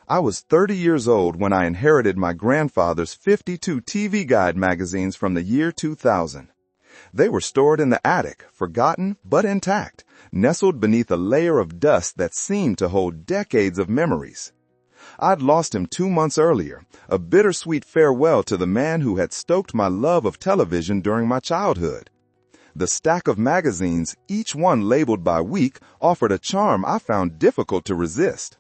I was 30 years old when I inherited my grandfather's 52 TV Guide magazines from the year 2000. They were stored in the attic, forgotten but intact, nestled beneath a layer of dust that seemed to hold decades of memories. I'd lost him 2 months earlier, a bittersweet farewell to the man who had stoked my love of television during my childhood. The stack of magazines, each one labeled by week, offered a charm I found difficult to resist.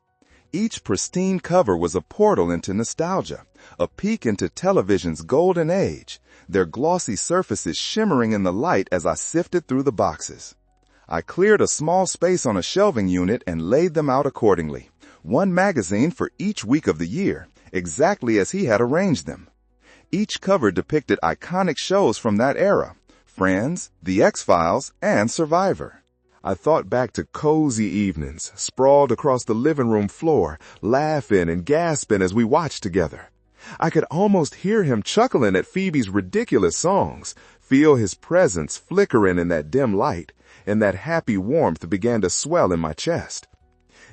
Each pristine cover was a portal into nostalgia, a peek into television's golden age, their glossy surfaces shimmering in the light as I sifted through the boxes. I cleared a small space on a shelving unit and laid them out accordingly, one magazine for each week of the year, exactly as he had arranged them. Each cover depicted iconic shows from that era: Friends, The X-Files, and Survivor. I thought back to cozy evenings, sprawled across the living room floor, laughing and gasping as we watched together. I could almost hear him chuckling at Phoebe's ridiculous songs, feel his presence flickering in that dim light, and that happy warmth began to swell in my chest.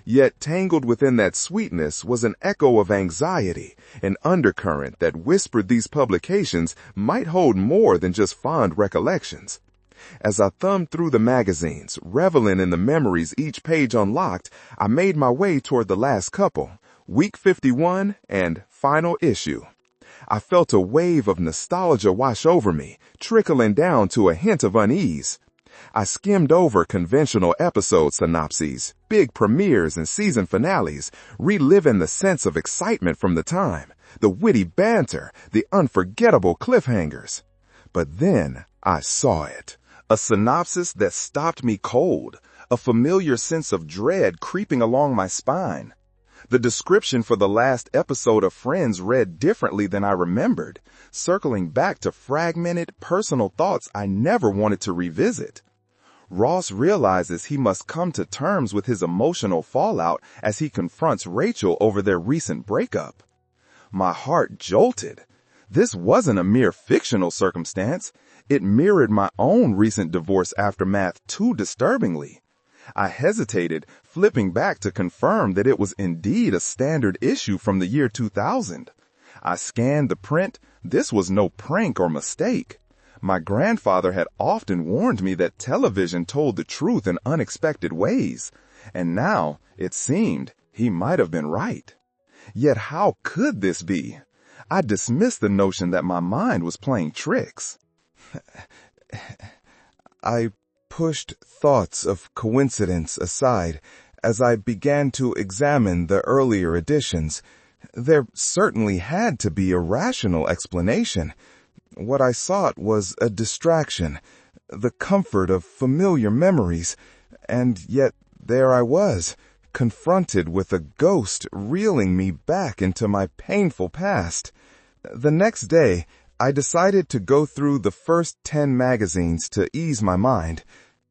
Yet tangled within that sweetness was an echo of anxiety, an undercurrent that whispered these publications might hold more than just fond recollections. As I thumbed through the magazines, reveling in the memories each page unlocked, I made my way toward the last couple, Week 51 and Final Issue. I felt a wave of nostalgia wash over me, trickling down to a hint of unease. I skimmed over conventional episode synopses, big premieres and season finales, reliving the sense of excitement from the time, the witty banter, the unforgettable cliffhangers. But then I saw it. A synopsis that stopped me cold, a familiar sense of dread creeping along my spine. The description for the last episode of Friends read differently than I remembered, circling back to fragmented, personal thoughts I never wanted to revisit. Ross realizes he must come to terms with his emotional fallout as he confronts Rachel over their recent breakup. My heart jolted. This wasn't a mere fictional circumstance. It mirrored my own recent divorce aftermath too disturbingly. I hesitated, flipping back to confirm that it was indeed a standard issue from the year 2000. I scanned the print. This was no prank or mistake. My grandfather had often warned me that television told the truth in unexpected ways, and now, it seemed, he might have been right. Yet how could this be? I dismissed the notion that my mind was playing tricks. I pushed thoughts of coincidence aside as I began to examine the earlier editions. There certainly had to be a rational explanation. What I sought was a distraction, the comfort of familiar memories, and yet there I was, confronted with a ghost reeling me back into my painful past. The next day, I decided to go through the first 10 magazines to ease my mind.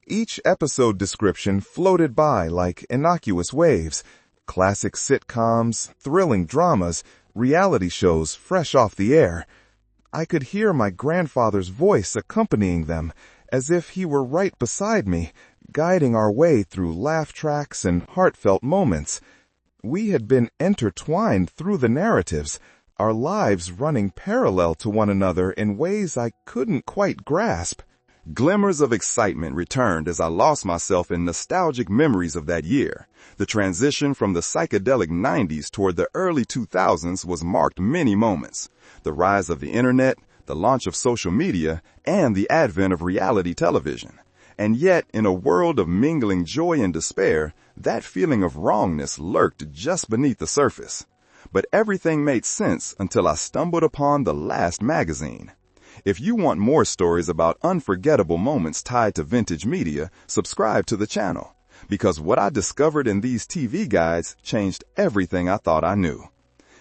Each episode description floated by like innocuous waves. Classic sitcoms, thrilling dramas, reality shows fresh off the air. I could hear my grandfather's voice accompanying them, as if he were right beside me, guiding our way through laugh tracks and heartfelt moments. We had been intertwined through the narratives, our lives running parallel to one another in ways I couldn't quite grasp. Glimmers of excitement returned as I lost myself in nostalgic memories of that year. The transition from the psychedelic 90s toward the early 2000s was marked many moments. The rise of the internet, the launch of social media, and the advent of reality television. And yet, in a world of mingling joy and despair, that feeling of wrongness lurked just beneath the surface. But everything made sense until I stumbled upon the last magazine. If you want more stories about unforgettable moments tied to vintage media, subscribe to the channel, because what I discovered in these TV guides changed everything I thought I knew.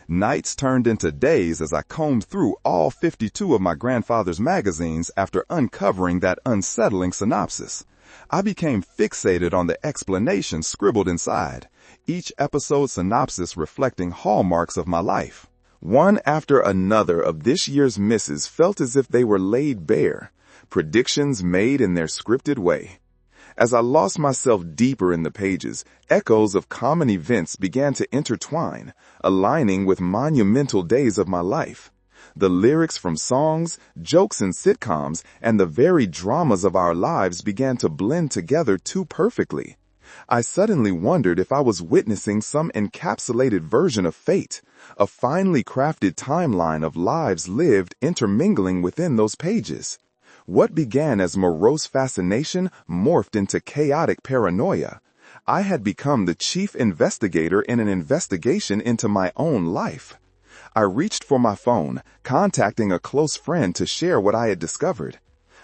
Nights turned into days as I combed through all 52 of my grandfather's magazines after uncovering that unsettling synopsis. I became fixated on the explanations scribbled inside, each episode synopsis reflecting hallmarks of my life. One after another of this year's misses felt as if they were laid bare, predictions made in their scripted way. As I lost myself deeper in the pages, echoes of common events began to intertwine, aligning with monumental days of my life. The lyrics from songs, jokes in sitcoms, and the very dramas of our lives began to blend together too perfectly. I suddenly wondered if I was witnessing some encapsulated version of fate, a finely crafted timeline of lives lived intermingling within those pages. What began as morose fascination morphed into chaotic paranoia. I had become the chief investigator in an investigation into my own life. I reached for my phone, contacting a close friend to share what I had discovered.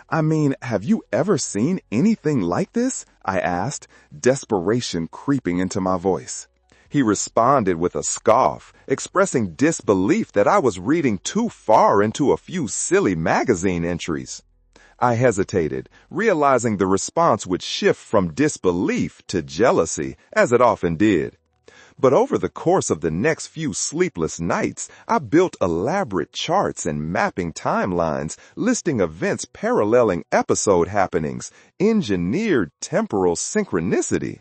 "I mean, have you ever seen anything like this?" I asked, desperation creeping into my voice. He responded with a scoff, expressing disbelief that I was reading too far into a few silly magazine entries. I hesitated, realizing the response would shift from disbelief to jealousy, as it often did. But over the course of the next few sleepless nights, I built elaborate charts and mapping timelines, listing events paralleling episode happenings, engineered temporal synchronicity.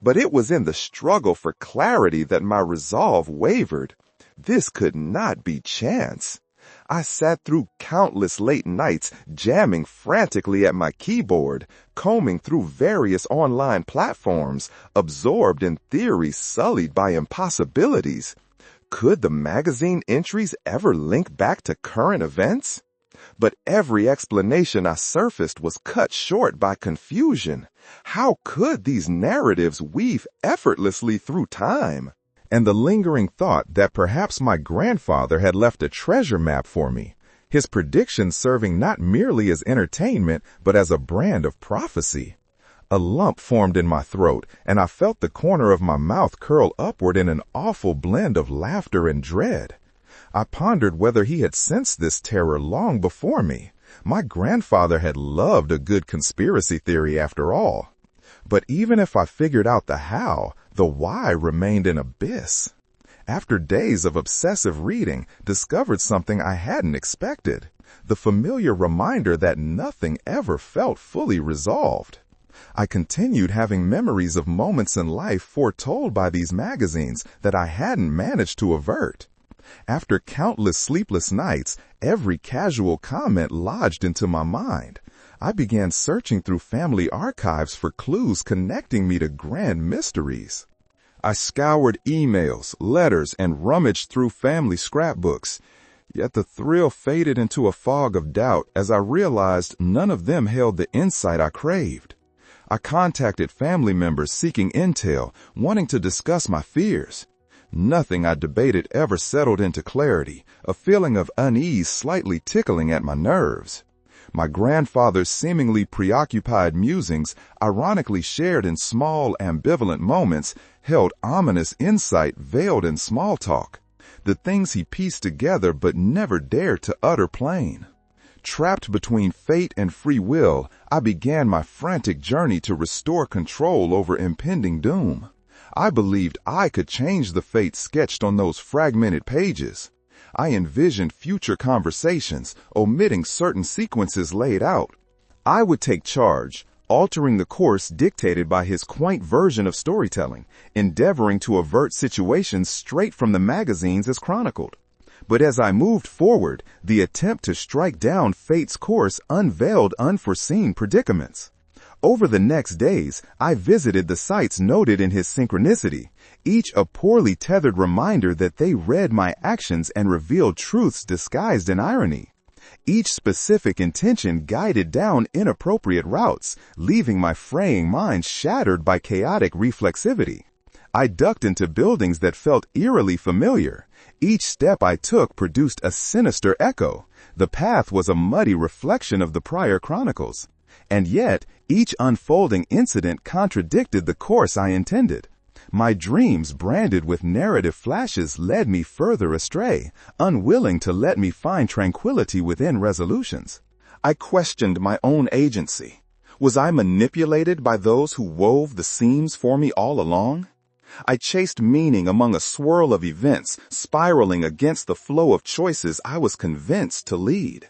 But it was in the struggle for clarity that my resolve wavered. This could not be chance. I sat through countless late nights, jamming frantically at my keyboard, combing through various online platforms, absorbed in theories sullied by impossibilities. Could the magazine entries ever link back to current events? But every explanation I surfaced was cut short by confusion. How could these narratives weave effortlessly through time? And the lingering thought that perhaps my grandfather had left a treasure map for me, his predictions serving not merely as entertainment, but as a brand of prophecy. A lump formed in my throat, and I felt the corner of my mouth curl upward in an awful blend of laughter and dread. I pondered whether he had sensed this terror long before me. My grandfather had loved a good conspiracy theory after all. But even if I figured out the how, the why remained an abyss. After days of obsessive reading, discovered something I hadn't expected. The familiar reminder that nothing ever felt fully resolved. I continued having memories of moments in life foretold by these magazines that I hadn't managed to avert. After countless sleepless nights, every casual comment lodged into my mind. I began searching through family archives for clues connecting me to grand mysteries. I scoured emails, letters, and rummaged through family scrapbooks. Yet the thrill faded into a fog of doubt as I realized none of them held the insight I craved. I contacted family members seeking intel, wanting to discuss my fears. Nothing I debated ever settled into clarity, a feeling of unease slightly tickling at my nerves. My grandfather's seemingly preoccupied musings, ironically shared in small, ambivalent moments, held ominous insight veiled in small talk, the things he pieced together but never dared to utter plain. Trapped between fate and free will, I began my frantic journey to restore control over impending doom. I believed I could change the fate sketched on those fragmented pages. I envisioned future conversations, omitting certain sequences laid out. I would take charge, altering the course dictated by his quaint version of storytelling, endeavoring to avert situations straight from the magazines as chronicled. But as I moved forward, the attempt to strike down fate's course unveiled unforeseen predicaments. Over the next days, I visited the sites noted in his synchronicity, each a poorly tethered reminder that they read my actions and revealed truths disguised in irony. Each specific intention guided down inappropriate routes, leaving my fraying mind shattered by chaotic reflexivity. I ducked into buildings that felt eerily familiar. Each step I took produced a sinister echo. The path was a muddy reflection of the prior chronicles. And yet, each unfolding incident contradicted the course I intended. My dreams, branded with narrative flashes, led me further astray, unwilling to let me find tranquility within resolutions. I questioned my own agency. Was I manipulated by those who wove the seams for me all along? I chased meaning among a swirl of events, spiraling against the flow of choices I was convinced to lead.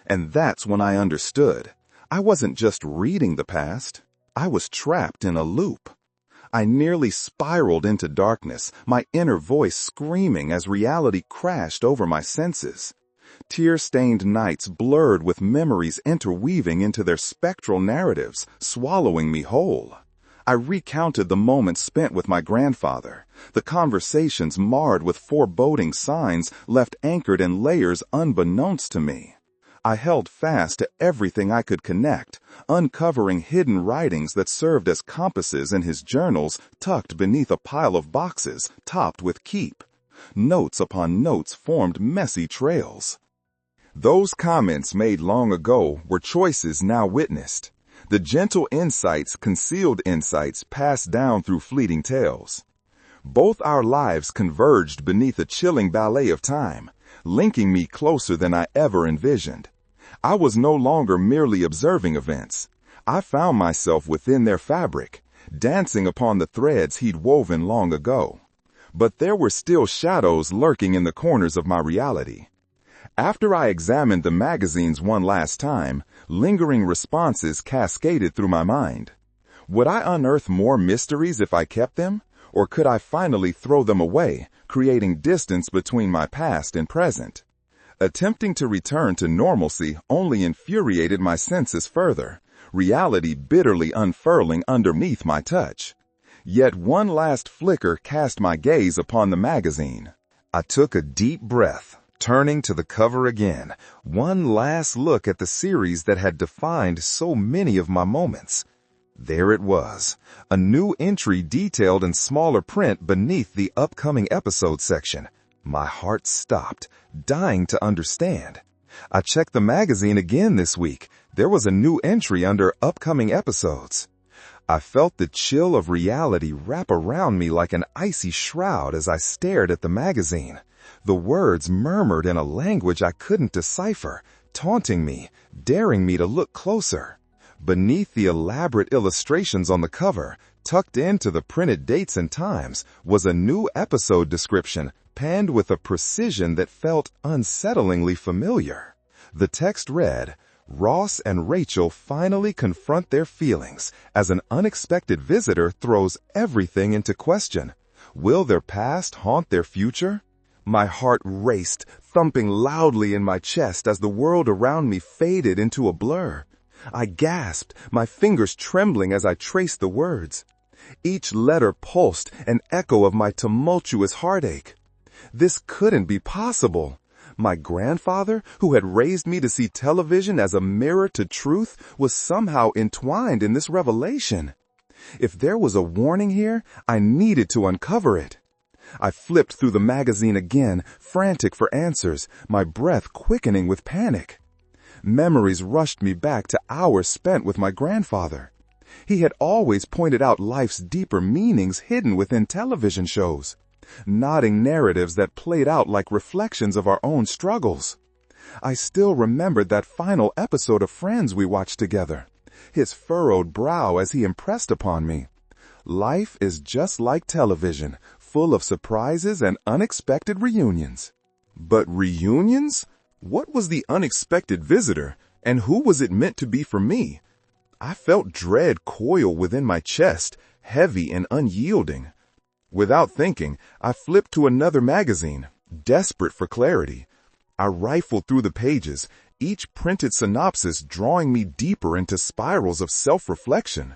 And that's when I understood. I wasn't just reading the past. I was trapped in a loop. I nearly spiraled into darkness, my inner voice screaming as reality crashed over my senses. Tear-stained nights blurred with memories interweaving into their spectral narratives, swallowing me whole. I recounted the moments spent with my grandfather, the conversations marred with foreboding signs left anchored in layers unbeknownst to me. I held fast to everything I could connect, uncovering hidden writings that served as compasses in his journals tucked beneath a pile of boxes topped with keep. Notes upon notes formed messy trails. Those comments made long ago were choices now witnessed. The gentle insights, concealed insights passed down through fleeting tales. Both our lives converged beneath a chilling ballet of time, linking me closer than I ever envisioned. I was no longer merely observing events. I found myself within their fabric, dancing upon the threads he'd woven long ago. But there were still shadows lurking in the corners of my reality. After I examined the magazines one last time, lingering responses cascaded through my mind. Would I unearth more mysteries if I kept them? Or could I finally throw them away, creating distance between my past and present? Attempting to return to normalcy only infuriated my senses further, reality bitterly unfurling underneath my touch. Yet one last flicker cast my gaze upon the magazine. I took a deep breath, turning to the cover again, one last look at the series that had defined so many of my moments. There it was, a new entry detailed in smaller print beneath the upcoming episode section. My heart stopped, dying to understand. I checked the magazine again this week. There was a new entry under upcoming episodes. I felt the chill of reality wrap around me like an icy shroud as I stared at the magazine. The words murmured in a language I couldn't decipher, taunting me, daring me to look closer. Beneath the elaborate illustrations on the cover, tucked into the printed dates and times, was a new episode description, penned with a precision that felt unsettlingly familiar. The text read, "Ross and Rachel finally confront their feelings as an unexpected visitor throws everything into question. Will their past haunt their future?" My heart raced, thumping loudly in my chest as the world around me faded into a blur. I gasped, my fingers trembling as I traced the words. Each letter pulsed, an echo of my tumultuous heartache. This couldn't be possible. My grandfather, who had raised me to see television as a mirror to truth, was somehow entwined in this revelation. If there was a warning here, I needed to uncover it. I flipped through the magazine again, frantic for answers, my breath quickening with panic. Memories rushed me back to hours spent with my grandfather. He had always pointed out life's deeper meanings hidden within television shows, nodding narratives that played out like reflections of our own struggles. I still remembered that final episode of Friends we watched together, his furrowed brow as he impressed upon me. Life is just like television, full of surprises and unexpected reunions. But reunions? What was the unexpected visitor, and who was it meant to be for me? I felt dread coil within my chest, heavy and unyielding. Without thinking, I flipped to another magazine, desperate for clarity. I rifled through the pages, each printed synopsis drawing me deeper into spirals of self-reflection.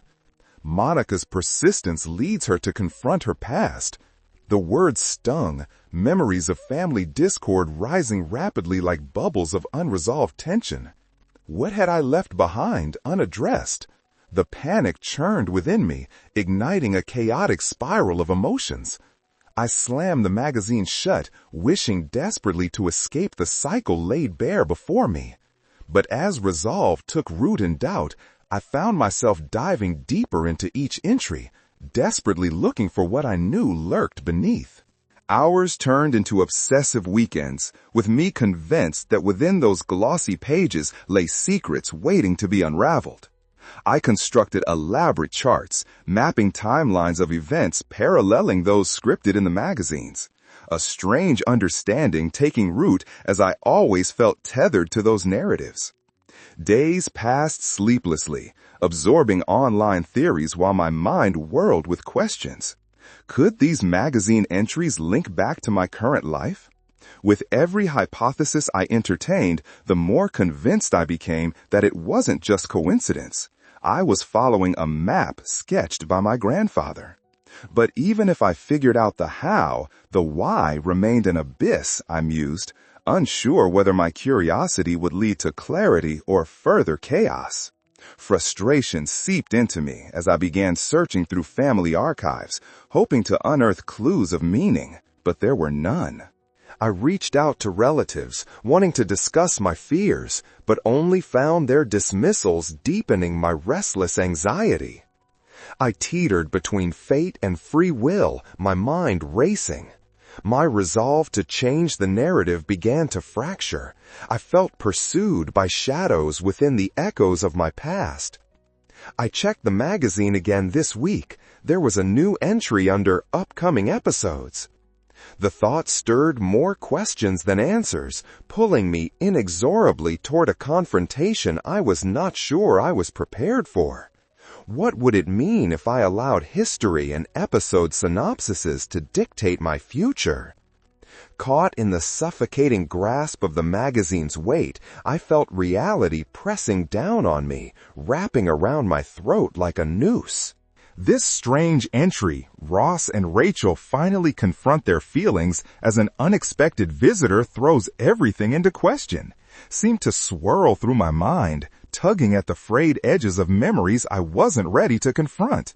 Monica's persistence leads her to confront her past. The words stung, memories of family discord rising rapidly like bubbles of unresolved tension. What had I left behind, unaddressed? The panic churned within me, igniting a chaotic spiral of emotions. I slammed the magazine shut, wishing desperately to escape the cycle laid bare before me. But as resolve took root in doubt, I found myself diving deeper into each entry, desperately looking for what I knew lurked beneath. Hours turned into obsessive weekends, with me convinced that within those glossy pages lay secrets waiting to be unraveled. I constructed elaborate charts, mapping timelines of events paralleling those scripted in the magazines. A strange understanding taking root as I always felt tethered to those narratives. Days passed sleeplessly, absorbing online theories while my mind whirled with questions. Could these magazine entries link back to my current life? With every hypothesis I entertained, the more convinced I became that it wasn't just coincidence. I was following a map sketched by my grandfather. But even if I figured out the how, the why remained an abyss, I mused, unsure whether my curiosity would lead to clarity or further chaos. Frustration seeped into me as I began searching through family archives, hoping to unearth clues of meaning, but there were none. I reached out to relatives, wanting to discuss my fears, but only found their dismissals deepening my restless anxiety. I teetered between fate and free will, my mind racing. My resolve to change the narrative began to fracture. I felt pursued by shadows within the echoes of my past. I checked the magazine again this week. There was a new entry under upcoming episodes. The thought stirred more questions than answers, pulling me inexorably toward a confrontation I was not sure I was prepared for. What would it mean if I allowed history and episode synopsises to dictate my future? Caught in the suffocating grasp of the magazine's weight, I felt reality pressing down on me, wrapping around my throat like a noose. This strange entry, Ross and Rachel finally confront their feelings as an unexpected visitor throws everything into question, seemed to swirl through my mind, tugging at the frayed edges of memories I wasn't ready to confront.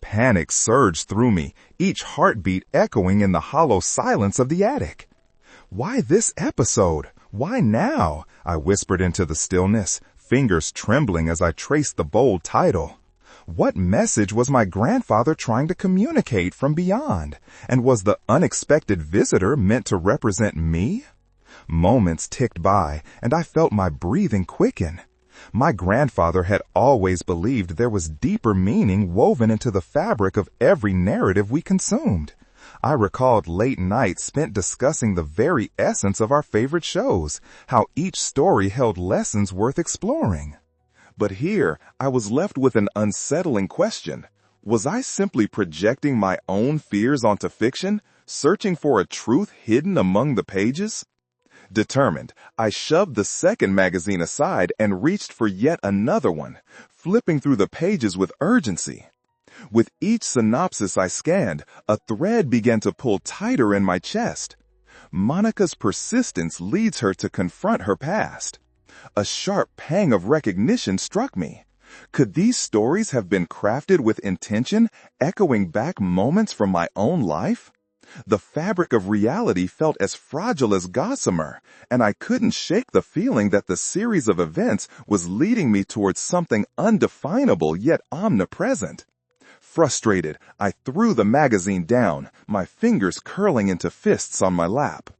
Panic surged through me, each heartbeat echoing in the hollow silence of the attic. Why this episode? Why now? I whispered into the stillness, fingers trembling as I traced the bold title. What message was my grandfather trying to communicate from beyond? And was the unexpected visitor meant to represent me? Moments ticked by, and I felt my breathing quicken. My grandfather had always believed there was deeper meaning woven into the fabric of every narrative we consumed. I recalled late nights spent discussing the very essence of our favorite shows, how each story held lessons worth exploring. But here, I was left with an unsettling question. Was I simply projecting my own fears onto fiction, searching for a truth hidden among the pages? Determined, I shoved the second magazine aside and reached for yet another one, flipping through the pages with urgency. With each synopsis I scanned, a thread began to pull tighter in my chest. Monica's persistence leads her to confront her past. A sharp pang of recognition struck me. Could these stories have been crafted with intention, echoing back moments from my own life? The fabric of reality felt as fragile as gossamer, and I couldn't shake the feeling that the series of events was leading me towards something undefinable yet omnipresent. Frustrated, I threw the magazine down, my fingers curling into fists on my lap.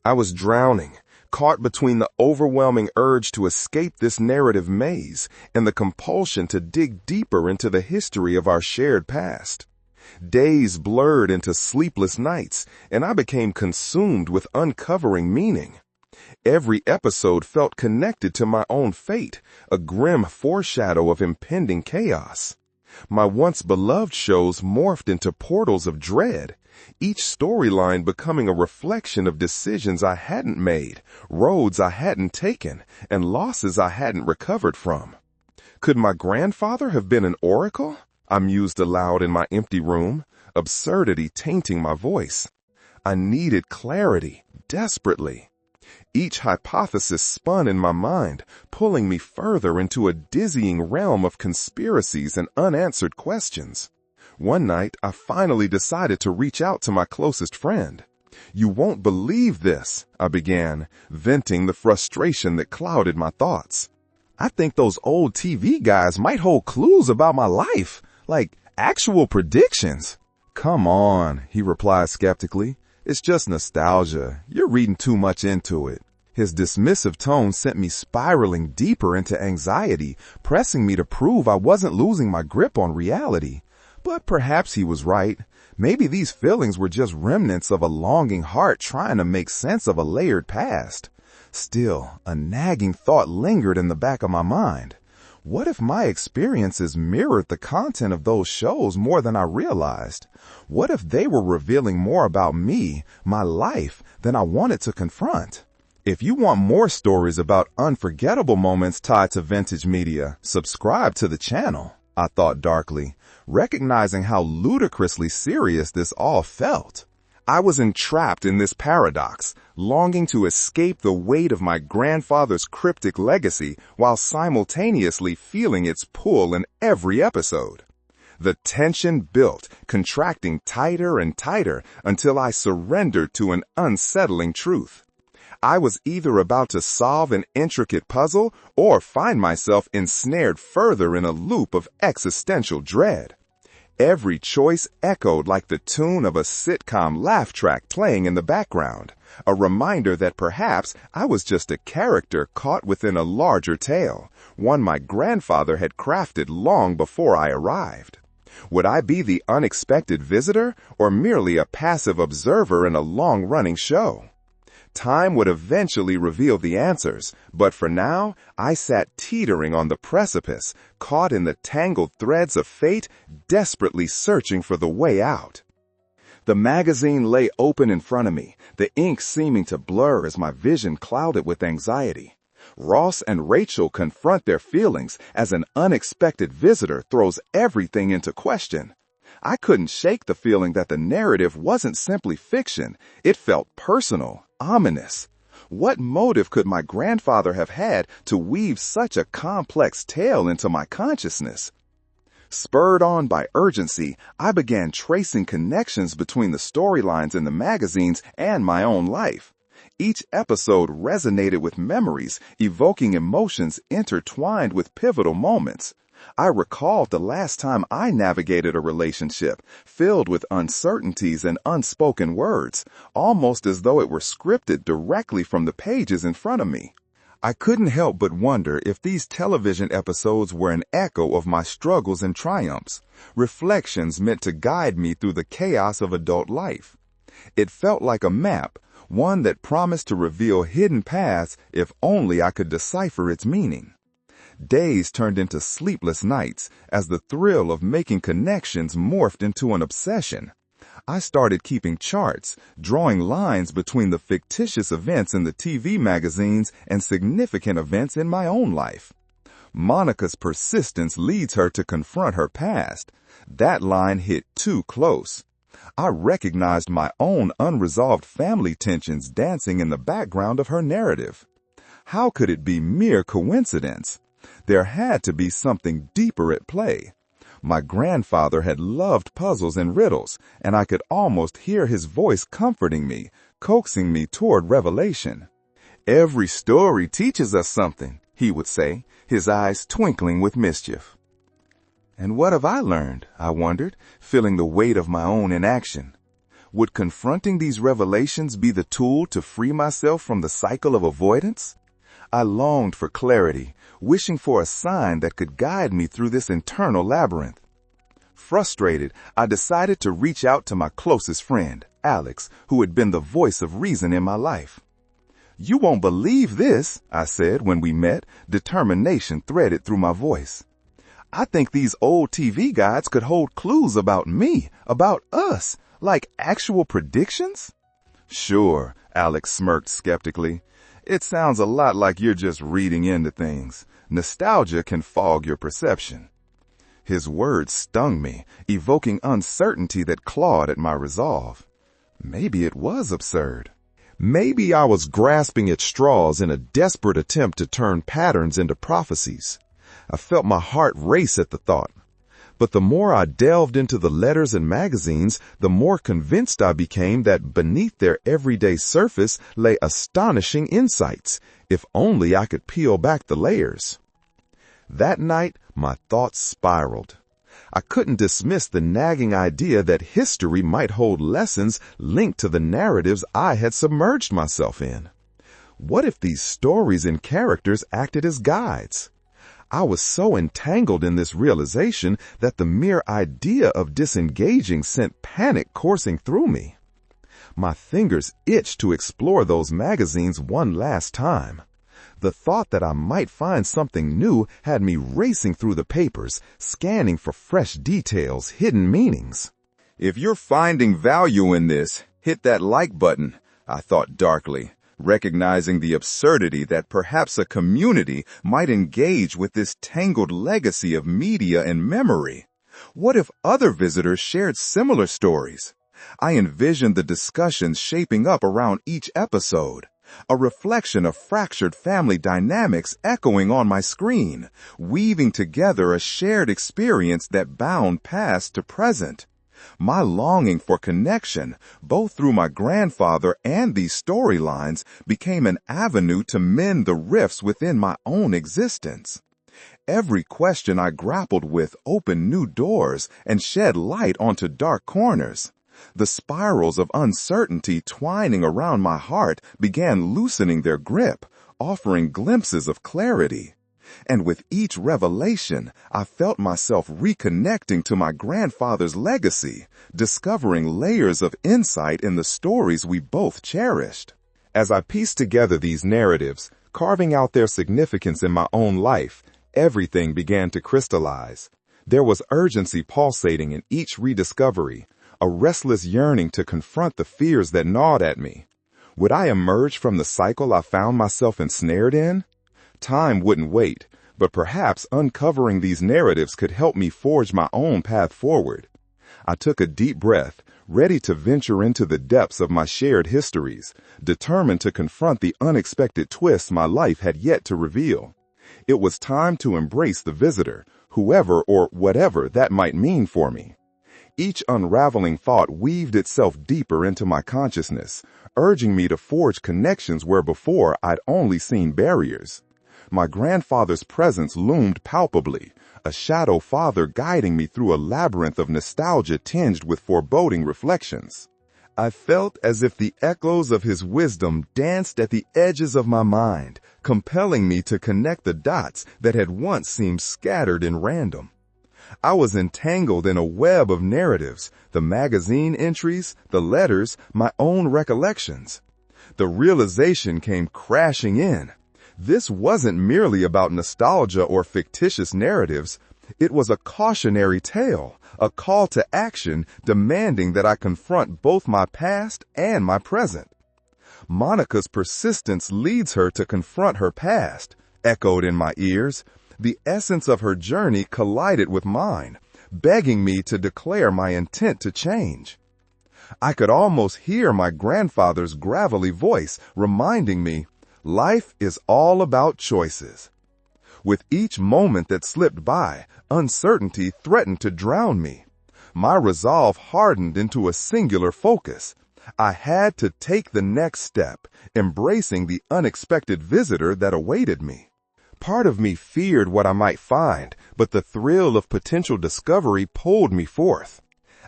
I was drowning, caught between the overwhelming urge to escape this narrative maze and the compulsion to dig deeper into the history of our shared past. Days blurred into sleepless nights, and I became consumed with uncovering meaning. Every episode felt connected to my own fate, a grim foreshadow of impending chaos. My once beloved shows morphed into portals of dread, each storyline becoming a reflection of decisions I hadn't made, roads I hadn't taken, and losses I hadn't recovered from. Could my grandfather have been an oracle? I mused aloud in my empty room, absurdity tainting my voice. I needed clarity, desperately. Each hypothesis spun in my mind, pulling me further into a dizzying realm of conspiracies and unanswered questions. One night, I finally decided to reach out to my closest friend. "You won't believe this," I began, venting the frustration that clouded my thoughts. "I think those old TV guys might hold clues about my life, like actual predictions." "Come on," he replied skeptically. "It's just nostalgia. You're reading too much into it." His dismissive tone sent me spiraling deeper into anxiety, pressing me to prove I wasn't losing my grip on reality. But perhaps he was right. Maybe these feelings were just remnants of a longing heart trying to make sense of a layered past. Still, a nagging thought lingered in the back of my mind. What if my experiences mirrored the content of those shows more than I realized? What if they were revealing more about me, my life, than I wanted to confront? If you want more stories about unforgettable moments tied to vintage media, subscribe to the channel, I thought darkly, recognizing how ludicrously serious this all felt. I was entrapped in this paradox, longing to escape the weight of my grandfather's cryptic legacy while simultaneously feeling its pull in every episode. The tension built, contracting tighter and tighter until I surrendered to an unsettling truth. I was either about to solve an intricate puzzle or find myself ensnared further in a loop of existential dread. Every choice echoed like the tune of a sitcom laugh track playing in the background, a reminder that perhaps I was just a character caught within a larger tale, one my grandfather had crafted long before I arrived. Would I be the unexpected visitor or merely a passive observer in a long-running show? Time would eventually reveal the answers, but for now, I sat teetering on the precipice, caught in the tangled threads of fate, desperately searching for the way out. The magazine lay open in front of me, the ink seeming to blur as my vision clouded with anxiety. Ross and Rachel confront their feelings as an unexpected visitor throws everything into question. I couldn't shake the feeling that the narrative wasn't simply fiction, it felt personal. Ominous. What motive could my grandfather have had to weave such a complex tale into my consciousness? Spurred on by urgency, I began tracing connections between the storylines in the magazines and my own life. Each episode resonated with memories, evoking emotions intertwined with pivotal moments. I recalled the last time I navigated a relationship filled with uncertainties and unspoken words, almost as though it were scripted directly from the pages in front of me. I couldn't help but wonder if these television episodes were an echo of my struggles and triumphs, reflections meant to guide me through the chaos of adult life. It felt like a map, one that promised to reveal hidden paths if only I could decipher its meaning. Days turned into sleepless nights as the thrill of making connections morphed into an obsession. I started keeping charts, drawing lines between the fictitious events in the TV magazines and significant events in my own life. Monica's persistence leads her to confront her past. That line hit too close. I recognized my own unresolved family tensions dancing in the background of her narrative. How could it be mere coincidence? There had to be something deeper at play. My grandfather had loved puzzles and riddles, and I could almost hear his voice comforting me, coaxing me toward revelation. "Every story teaches us something," he would say, his eyes twinkling with mischief. And what have I learned, I wondered, feeling the weight of my own inaction? Would confronting these revelations be the tool to free myself from the cycle of avoidance? I longed for clarity, wishing for a sign that could guide me through this internal labyrinth. Frustrated, I decided to reach out to my closest friend, Alex, who had been the voice of reason in my life. "You won't believe this," I said when we met, determination threaded through my voice. "I think these old TV guides could hold clues about me, about us, like actual predictions." "Sure," Alex smirked skeptically. "It sounds a lot like you're just reading into things. Nostalgia can fog your perception." His words stung me, evoking uncertainty that clawed at my resolve. Maybe it was absurd. Maybe I was grasping at straws in a desperate attempt to turn patterns into prophecies. I felt my heart race at the thought. But the more I delved into the letters and magazines, the more convinced I became that beneath their everyday surface lay astonishing insights, if only I could peel back the layers. That night, my thoughts spiraled. I couldn't dismiss the nagging idea that history might hold lessons linked to the narratives I had submerged myself in. What if these stories and characters acted as guides? I was so entangled in this realization that the mere idea of disengaging sent panic coursing through me. My fingers itched to explore those magazines one last time. The thought that I might find something new had me racing through the papers, scanning for fresh details, hidden meanings. If you're finding value in this, hit that like button, I thought darkly, recognizing the absurdity that perhaps a community might engage with this tangled legacy of media and memory. What if other visitors shared similar stories? I envisioned the discussions shaping up around each episode, a reflection of fractured family dynamics echoing on my screen, weaving together a shared experience that bound past to present. My longing for connection, both through my grandfather and these storylines, became an avenue to mend the rifts within my own existence. Every question I grappled with opened new doors and shed light onto dark corners. The spirals of uncertainty twining around my heart began loosening their grip, offering glimpses of clarity. And with each revelation, I felt myself reconnecting to my grandfather's legacy, discovering layers of insight in the stories we both cherished. As I pieced together these narratives, carving out their significance in my own life, everything began to crystallize. There was urgency pulsating in each rediscovery, a restless yearning to confront the fears that gnawed at me. Would I emerge from the cycle I found myself ensnared in? Time wouldn't wait, but perhaps uncovering these narratives could help me forge my own path forward. I took a deep breath, ready to venture into the depths of my shared histories, determined to confront the unexpected twists my life had yet to reveal. It was time to embrace the visitor, whoever or whatever that might mean for me. Each unraveling thought weaved itself deeper into my consciousness, urging me to forge connections where before I'd only seen barriers. My grandfather's presence loomed palpably, a shadow father guiding me through a labyrinth of nostalgia tinged with foreboding reflections. I felt as if the echoes of his wisdom danced at the edges of my mind, compelling me to connect the dots that had once seemed scattered and random. I was entangled in a web of narratives, the magazine entries, the letters, my own recollections. The realization came crashing in. This wasn't merely about nostalgia or fictitious narratives. It was a cautionary tale, a call to action demanding that I confront both my past and my present. Monica's persistence leads her to confront her past, echoed in my ears. The essence of her journey collided with mine, begging me to declare my intent to change. I could almost hear my grandfather's gravelly voice reminding me, life is all about choices. With each moment that slipped by, uncertainty threatened to drown me. My resolve hardened into a singular focus. I had to take the next step, embracing the unexpected visitor that awaited me. Part of me feared what I might find, but the thrill of potential discovery pulled me forth.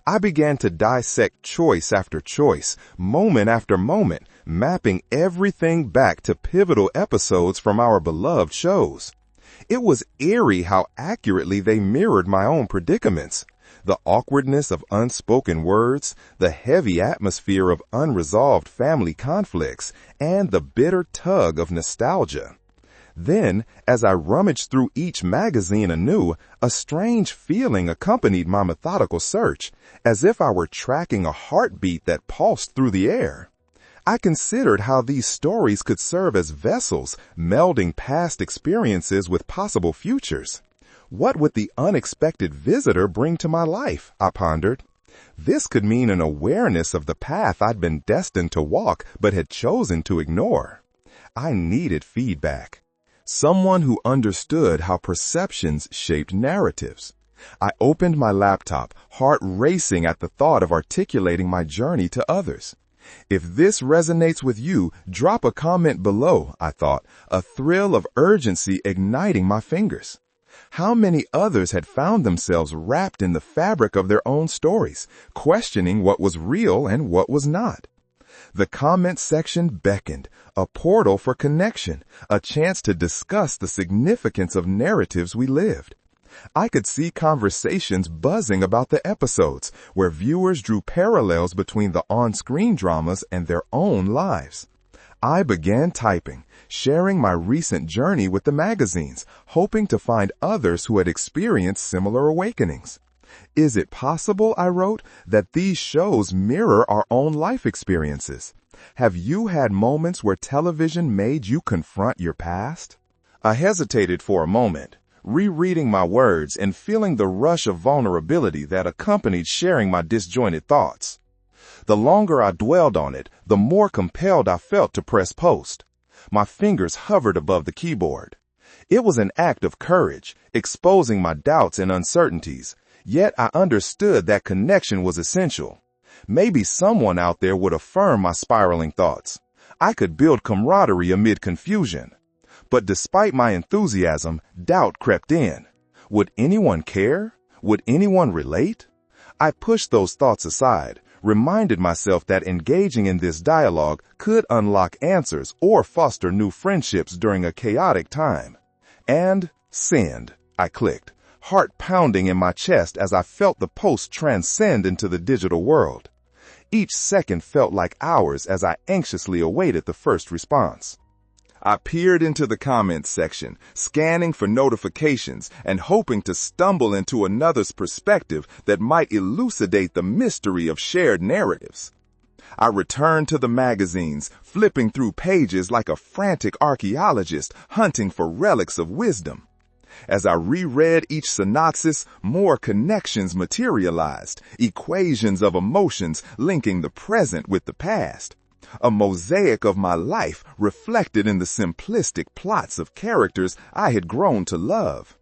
I began to dissect choice after choice, moment after moment, mapping everything back to pivotal episodes from our beloved shows. It was eerie how accurately they mirrored my own predicaments. The awkwardness of unspoken words, the heavy atmosphere of unresolved family conflicts, and the bitter tug of nostalgia. Then, as I rummaged through each magazine anew, a strange feeling accompanied my methodical search, as if I were tracking a heartbeat that pulsed through the air. I considered how these stories could serve as vessels, melding past experiences with possible futures. What would the unexpected visitor bring to my life? I pondered. This could mean an awareness of the path I'd been destined to walk but had chosen to ignore. I needed feedback. Someone who understood how perceptions shaped narratives. I opened my laptop, heart racing at the thought of articulating my journey to others. If this resonates with you, drop a comment below, I thought, a thrill of urgency igniting my fingers. How many others had found themselves wrapped in the fabric of their own stories, questioning what was real and what was not? The comment section beckoned, a portal for connection, a chance to discuss the significance of narratives we lived. I could see conversations buzzing about the episodes, where viewers drew parallels between the on-screen dramas and their own lives. I began typing, sharing my recent journey with the magazines, hoping to find others who had experienced similar awakenings. Is it possible, I wrote, that these shows mirror our own life experiences? Have you had moments where television made you confront your past? I hesitated for a moment, rereading my words and feeling the rush of vulnerability that accompanied sharing my disjointed thoughts. The longer I dwelled on it, the more compelled I felt to press post. My fingers hovered above the keyboard. It was an act of courage, exposing my doubts and uncertainties, yet I understood that connection was essential. Maybe someone out there would affirm my spiraling thoughts. I could build camaraderie amid confusion. But despite my enthusiasm, doubt crept in. Would anyone care? Would anyone relate? I pushed those thoughts aside, reminded myself that engaging in this dialogue could unlock answers or foster new friendships during a chaotic time. And send, I clicked, heart pounding in my chest as I felt the post transcend into the digital world. Each second felt like hours as I anxiously awaited the first response. I peered into the comments section, scanning for notifications and hoping to stumble into another's perspective that might elucidate the mystery of shared narratives. I returned to the magazines, flipping through pages like a frantic archaeologist hunting for relics of wisdom. As I reread each synopsis, more connections materialized, equations of emotions linking the present with the past. A mosaic of my life reflected in the simplistic plots of characters I had grown to love.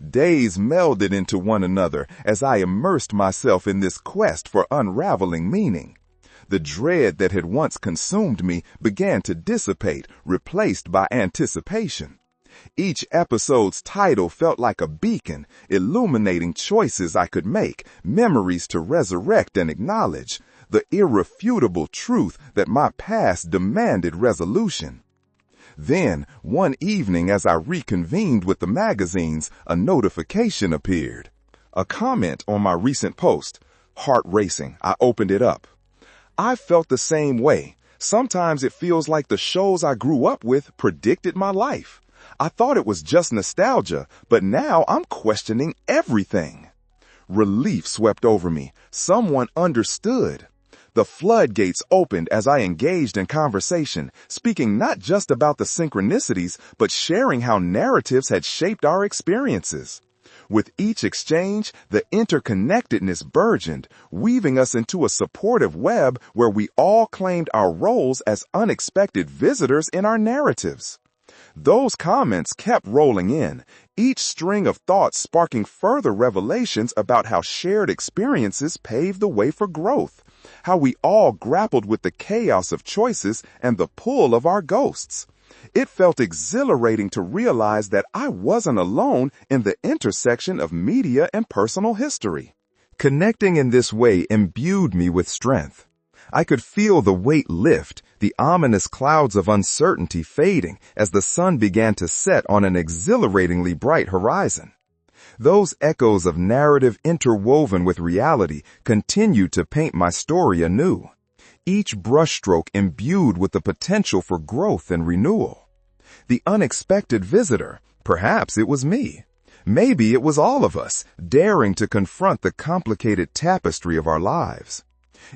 Days melded into one another as I immersed myself in this quest for unraveling meaning. The dread that had once consumed me began to dissipate, replaced by anticipation. Each episode's title felt like a beacon, illuminating choices I could make, memories to resurrect and acknowledge, the irrefutable truth that my past demanded resolution. Then, one evening as I reconvened with the magazines, a notification appeared. A comment on my recent post. Heart racing, I opened it up. I felt the same way. Sometimes it feels like the shows I grew up with predicted my life. I thought it was just nostalgia, but now I'm questioning everything. Relief swept over me. Someone understood. The floodgates opened as I engaged in conversation, speaking not just about the synchronicities, but sharing how narratives had shaped our experiences. With each exchange, the interconnectedness burgeoned, weaving us into a supportive web where we all claimed our roles as unexpected visitors in our narratives. Those comments kept rolling in, each string of thoughts sparking further revelations about how shared experiences paved the way for growth, how we all grappled with the chaos of choices and the pull of our ghosts. It felt exhilarating to realize that I wasn't alone in the intersection of media and personal history. Connecting in this way imbued me with strength. I could feel the weight lift, the ominous clouds of uncertainty fading as the sun began to set on an exhilaratingly bright horizon. Those echoes of narrative interwoven with reality continued to paint my story anew, each brushstroke imbued with the potential for growth and renewal. The unexpected visitor, perhaps it was me. Maybe it was all of us, daring to confront the complicated tapestry of our lives.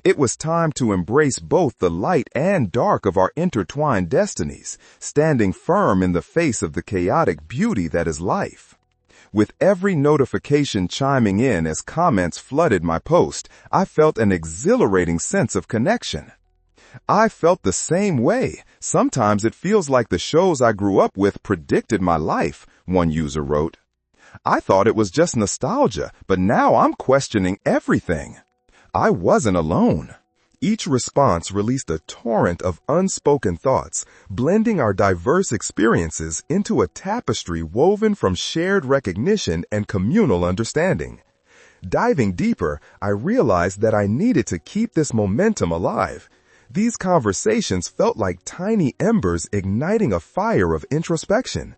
It was time to embrace both the light and dark of our intertwined destinies, standing firm in the face of the chaotic beauty that is life. With every notification chiming in as comments flooded my post, I felt an exhilarating sense of connection. I felt the same way. Sometimes it feels like the shows I grew up with predicted my life, one user wrote. I thought it was just nostalgia, but now I'm questioning everything. I wasn't alone. Each response released a torrent of unspoken thoughts, blending our diverse experiences into a tapestry woven from shared recognition and communal understanding. Diving deeper, I realized that I needed to keep this momentum alive. These conversations felt like tiny embers igniting a fire of introspection.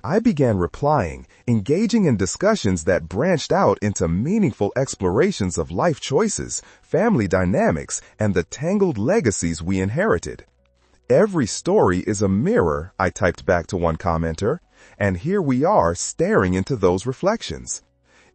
I began replying, engaging in discussions that branched out into meaningful explorations of life choices, family dynamics, and the tangled legacies we inherited. Every story is a mirror, I typed back to one commenter, and here we are staring into those reflections.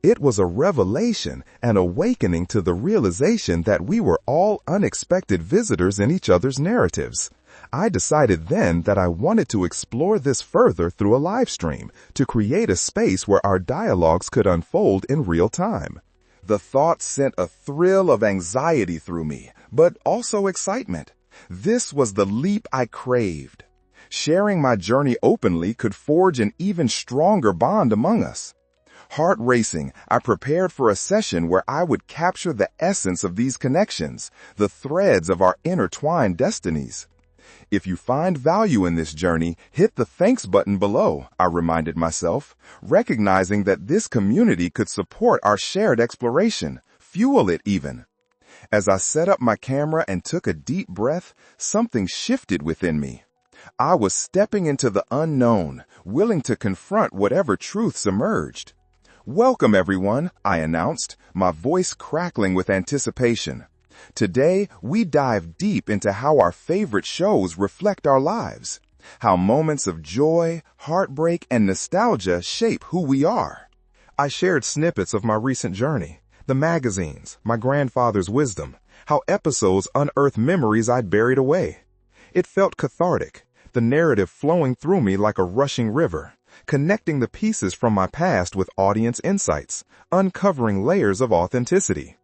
It was a revelation, an awakening to the realization that we were all unexpected visitors in each other's narratives. I decided then that I wanted to explore this further through a live stream, to create a space where our dialogues could unfold in real time. The thought sent a thrill of anxiety through me, but also excitement. This was the leap I craved. Sharing my journey openly could forge an even stronger bond among us. Heart racing, I prepared for a session where I would capture the essence of these connections, the threads of our intertwined destinies. If you find value in this journey, hit the thanks button below, I reminded myself, recognizing that this community could support our shared exploration, fuel it even. As I set up my camera and took a deep breath, something shifted within me. I was stepping into the unknown, willing to confront whatever truths emerged. Welcome, everyone, I announced, my voice crackling with anticipation. Today, we dive deep into how our favorite shows reflect our lives, how moments of joy, heartbreak, and nostalgia shape who we are. I shared snippets of my recent journey, the magazines, my grandfather's wisdom, how episodes unearthed memories I'd buried away. It felt cathartic, the narrative flowing through me like a rushing river, connecting the pieces from my past with audience insights, uncovering layers of authenticity.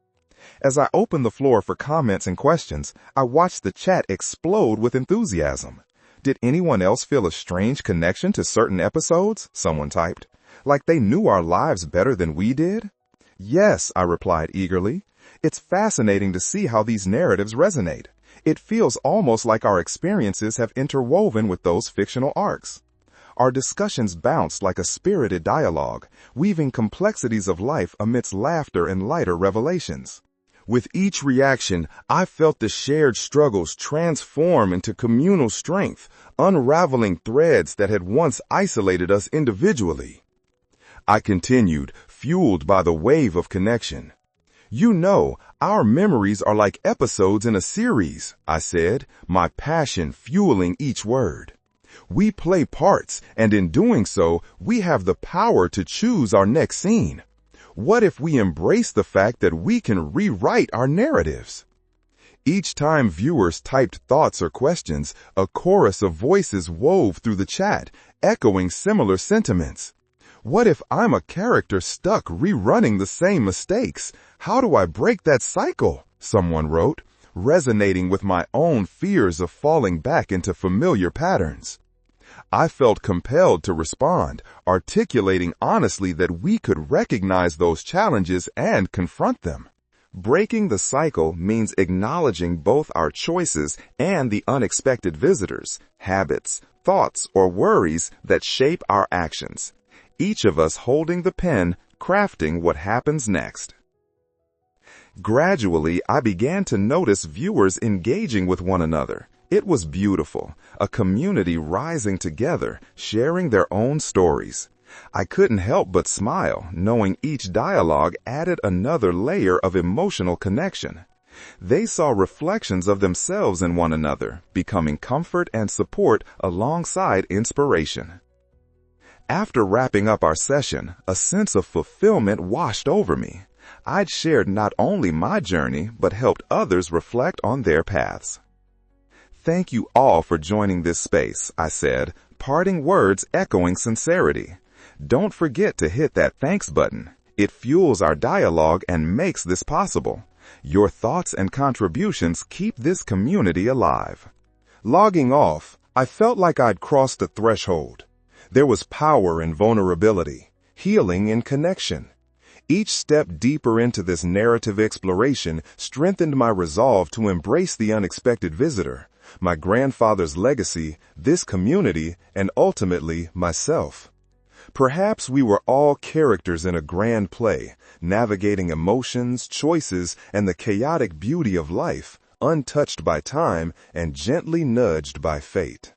As I opened the floor for comments and questions, I watched the chat explode with enthusiasm. Did anyone else feel a strange connection to certain episodes? Someone typed. Like they knew our lives better than we did? Yes, I replied eagerly. It's fascinating to see how these narratives resonate. It feels almost like our experiences have interwoven with those fictional arcs. Our discussions bounced like a spirited dialogue, weaving complexities of life amidst laughter and lighter revelations. With each reaction, I felt the shared struggles transform into communal strength, unraveling threads that had once isolated us individually. I continued, fueled by the wave of connection. You know, our memories are like episodes in a series, I said, my passion fueling each word. We play parts, and in doing so, we have the power to choose our next scene. What if we embrace the fact that we can rewrite our narratives? Each time viewers typed thoughts or questions, a chorus of voices wove through the chat, echoing similar sentiments. What if I'm a character stuck rerunning the same mistakes? How do I break that cycle? Someone wrote, resonating with my own fears of falling back into familiar patterns. I felt compelled to respond, articulating honestly that we could recognize those challenges and confront them. Breaking the cycle means acknowledging both our choices and the unexpected visitors, habits, thoughts, or worries that shape our actions. Each of us holding the pen, crafting what happens next. Gradually, I began to notice viewers engaging with one another. It was beautiful, a community rising together, sharing their own stories. I couldn't help but smile, knowing each dialogue added another layer of emotional connection. They saw reflections of themselves in one another, becoming comfort and support alongside inspiration. After wrapping up our session, a sense of fulfillment washed over me. I'd shared not only my journey, but helped others reflect on their paths. Thank you all for joining this space, I said, parting words echoing sincerity. Don't forget to hit that thanks button. It fuels our dialogue and makes this possible. Your thoughts and contributions keep this community alive. Logging off, I felt like I'd crossed the threshold. There was power in vulnerability, healing in connection. Each step deeper into this narrative exploration strengthened my resolve to embrace the unexpected visitor, my grandfather's legacy, this community, and ultimately myself. Perhaps we were all characters in a grand play, navigating emotions, choices, and the chaotic beauty of life, untouched by time and gently nudged by fate.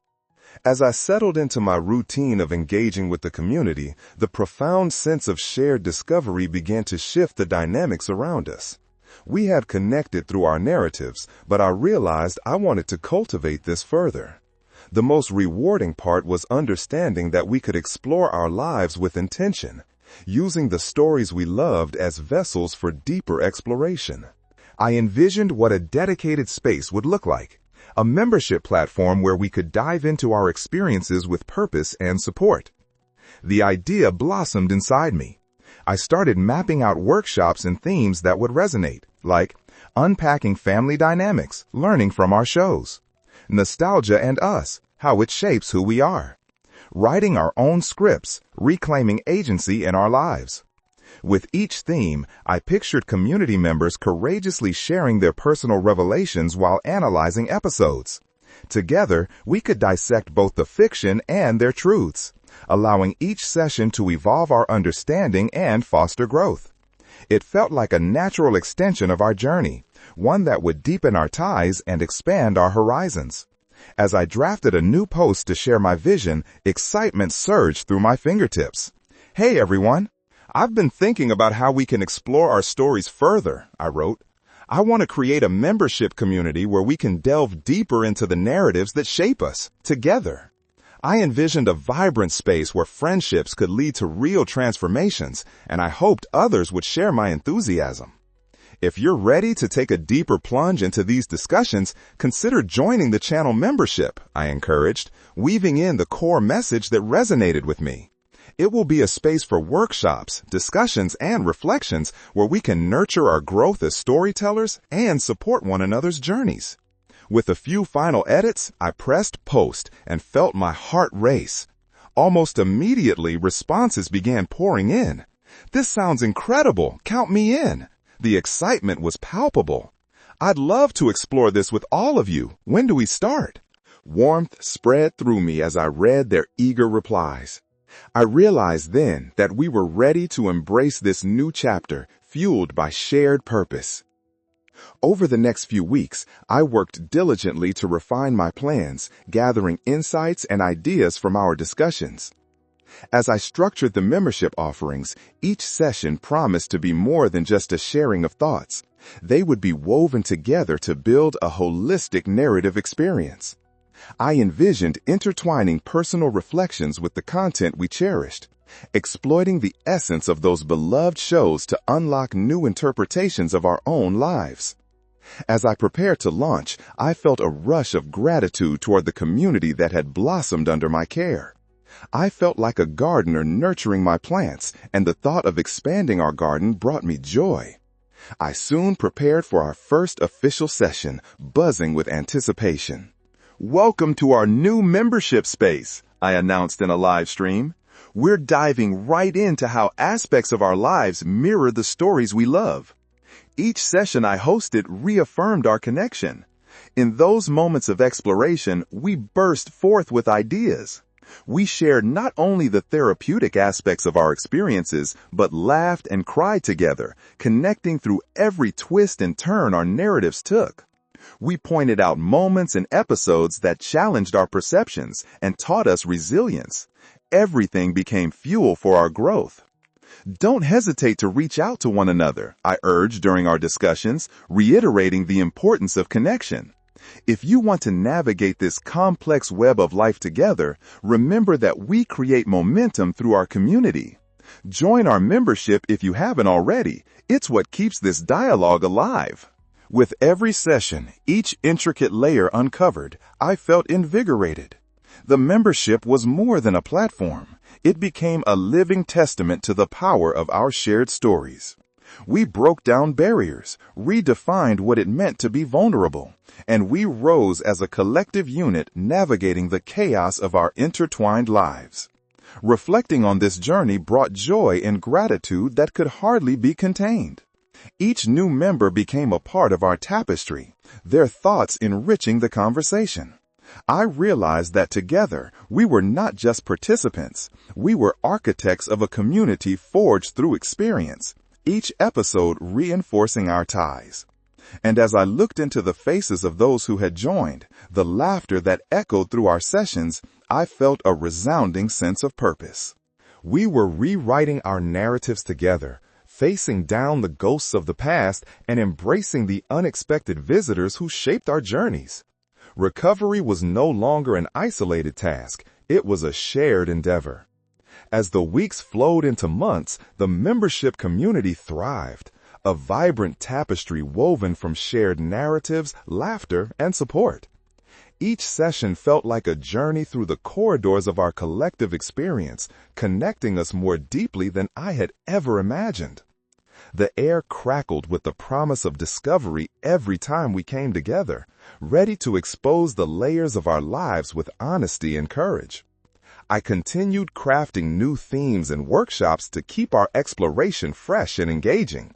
As I settled into my routine of engaging with the community, the profound sense of shared discovery began to shift the dynamics around us. We had connected through our narratives, but I realized I wanted to cultivate this further. The most rewarding part was understanding that we could explore our lives with intention, using the stories we loved as vessels for deeper exploration. I envisioned what a dedicated space would look like, a membership platform where we could dive into our experiences with purpose and support. The idea blossomed inside me. I started mapping out workshops and themes that would resonate, like unpacking family dynamics, learning from our shows, nostalgia and us, how it shapes who we are, writing our own scripts, reclaiming agency in our lives. With each theme, I pictured community members courageously sharing their personal revelations while analyzing episodes. Together, we could dissect both the fiction and their truths, allowing each session to evolve our understanding and foster growth. It felt like a natural extension of our journey, one that would deepen our ties and expand our horizons. As I drafted a new post to share my vision, excitement surged through my fingertips. "Hey everyone! I've been thinking about how we can explore our stories further," I wrote. "I want to create a membership community where we can delve deeper into the narratives that shape us, together." I envisioned a vibrant space where friendships could lead to real transformations, and I hoped others would share my enthusiasm. If you're ready to take a deeper plunge into these discussions, consider joining the channel membership, I encouraged, weaving in the core message that resonated with me. It will be a space for workshops, discussions, and reflections where we can nurture our growth as storytellers and support one another's journeys. With a few final edits, I pressed post and felt my heart race. Almost immediately, responses began pouring in. "This sounds incredible. Count me in." The excitement was palpable. "I'd love to explore this with all of you. When do we start?" Warmth spread through me as I read their eager replies. I realized then that we were ready to embrace this new chapter, fueled by shared purpose. Over the next few weeks, I worked diligently to refine my plans, gathering insights and ideas from our discussions. As I structured the membership offerings, each session promised to be more than just a sharing of thoughts. They would be woven together to build a holistic narrative experience. I envisioned intertwining personal reflections with the content we cherished, exploiting the essence of those beloved shows to unlock new interpretations of our own lives. As I prepared to launch, I felt a rush of gratitude toward the community that had blossomed under my care. I felt like a gardener nurturing my plants, and the thought of expanding our garden brought me joy. I soon prepared for our first official session, buzzing with anticipation. "Welcome to our new membership space," I announced in a live stream. "We're diving right into how aspects of our lives mirror the stories we love." Each session I hosted reaffirmed our connection. In those moments of exploration, we burst forth with ideas. We shared not only the therapeutic aspects of our experiences, but laughed and cried together, connecting through every twist and turn our narratives took. We pointed out moments and episodes that challenged our perceptions and taught us resilience. Everything became fuel for our growth. "Don't hesitate to reach out to one another," I urged during our discussions, reiterating the importance of connection. If you want to navigate this complex web of life together, remember that we create momentum through our community. Join our membership if you haven't already. It's what keeps this dialogue alive. With every session, each intricate layer uncovered, I felt invigorated. The membership was more than a platform. It became a living testament to the power of our shared stories. We broke down barriers, redefined what it meant to be vulnerable, and we rose as a collective unit navigating the chaos of our intertwined lives. Reflecting on this journey brought joy and gratitude that could hardly be contained. Each new member became a part of our tapestry, their thoughts enriching the conversation. I realized that together, we were not just participants, we were architects of a community forged through experience, each episode reinforcing our ties. And as I looked into the faces of those who had joined, the laughter that echoed through our sessions, I felt a resounding sense of purpose. We were rewriting our narratives together, facing down the ghosts of the past and embracing the unexpected visitors who shaped our journeys. Recovery was no longer an isolated task, it was a shared endeavor. As the weeks flowed into months, the membership community thrived, a vibrant tapestry woven from shared narratives, laughter, and support. Each session felt like a journey through the corridors of our collective experience, connecting us more deeply than I had ever imagined. The air crackled with the promise of discovery every time we came together, ready to expose the layers of our lives with honesty and courage. I continued crafting new themes and workshops to keep our exploration fresh and engaging.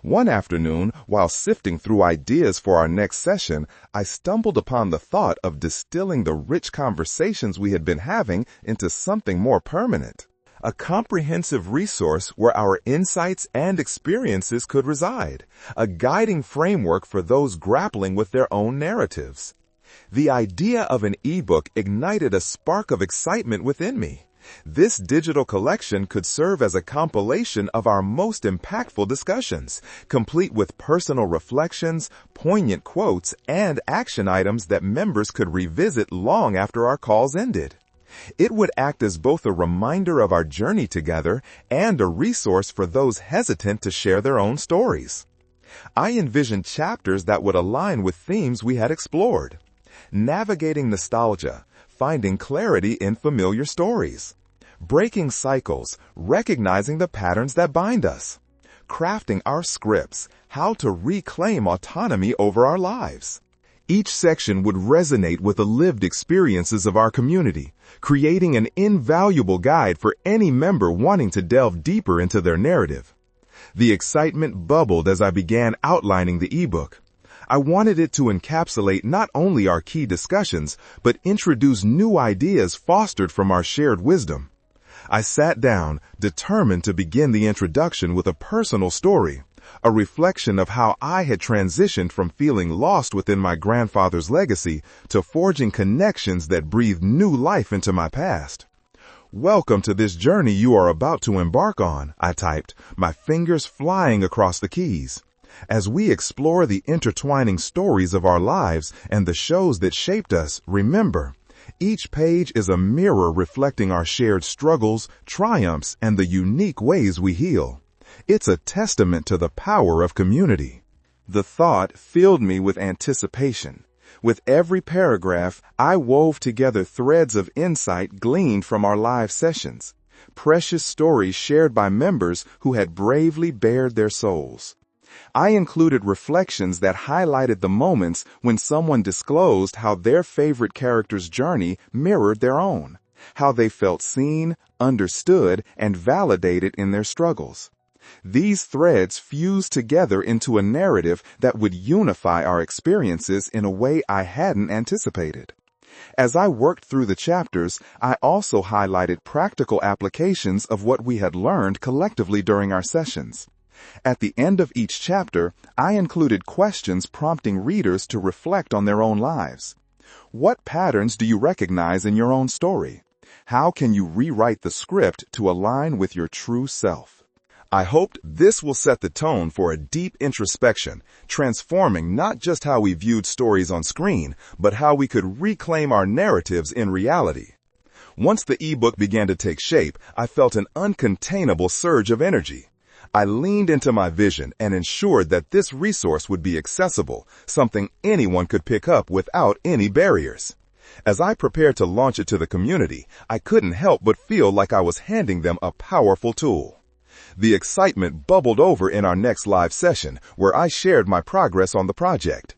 One afternoon, while sifting through ideas for our next session, I stumbled upon the thought of distilling the rich conversations we had been having into something more permanent. A comprehensive resource where our insights and experiences could reside, a guiding framework for those grappling with their own narratives. The idea of an ebook ignited a spark of excitement within me. This digital collection could serve as a compilation of our most impactful discussions, complete with personal reflections, poignant quotes, and action items that members could revisit long after our calls ended. It would act as both a reminder of our journey together and a resource for those hesitant to share their own stories. I envisioned chapters that would align with themes we had explored. Navigating nostalgia, finding clarity in familiar stories. Breaking cycles, recognizing the patterns that bind us. Crafting our scripts, how to reclaim autonomy over our lives. Each section would resonate with the lived experiences of our community, creating an invaluable guide for any member wanting to delve deeper into their narrative. The excitement bubbled as I began outlining the ebook. I wanted it to encapsulate not only our key discussions, but introduce new ideas fostered from our shared wisdom. I sat down, determined to begin the introduction with a personal story, a reflection of how I had transitioned from feeling lost within my grandfather's legacy to forging connections that breathed new life into my past. "Welcome to this journey you are about to embark on," I typed, my fingers flying across the keys. As we explore the intertwining stories of our lives and the shows that shaped us, remember, each page is a mirror reflecting our shared struggles, triumphs, and the unique ways we heal. It's a testament to the power of community. The thought filled me with anticipation. With every paragraph, I wove together threads of insight gleaned from our live sessions, precious stories shared by members who had bravely bared their souls. I included reflections that highlighted the moments when someone disclosed how their favorite character's journey mirrored their own, how they felt seen, understood, and validated in their struggles. These threads fused together into a narrative that would unify our experiences in a way I hadn't anticipated. As I worked through the chapters, I also highlighted practical applications of what we had learned collectively during our sessions. At the end of each chapter, I included questions prompting readers to reflect on their own lives. What patterns do you recognize in your own story? How can you rewrite the script to align with your true self? I hoped this will set the tone for a deep introspection, transforming not just how we viewed stories on screen, but how we could reclaim our narratives in reality. Once the ebook began to take shape, I felt an uncontainable surge of energy. I leaned into my vision and ensured that this resource would be accessible, something anyone could pick up without any barriers. As I prepared to launch it to the community, I couldn't help but feel like I was handing them a powerful tool. The excitement bubbled over in our next live session, where I shared my progress on the project.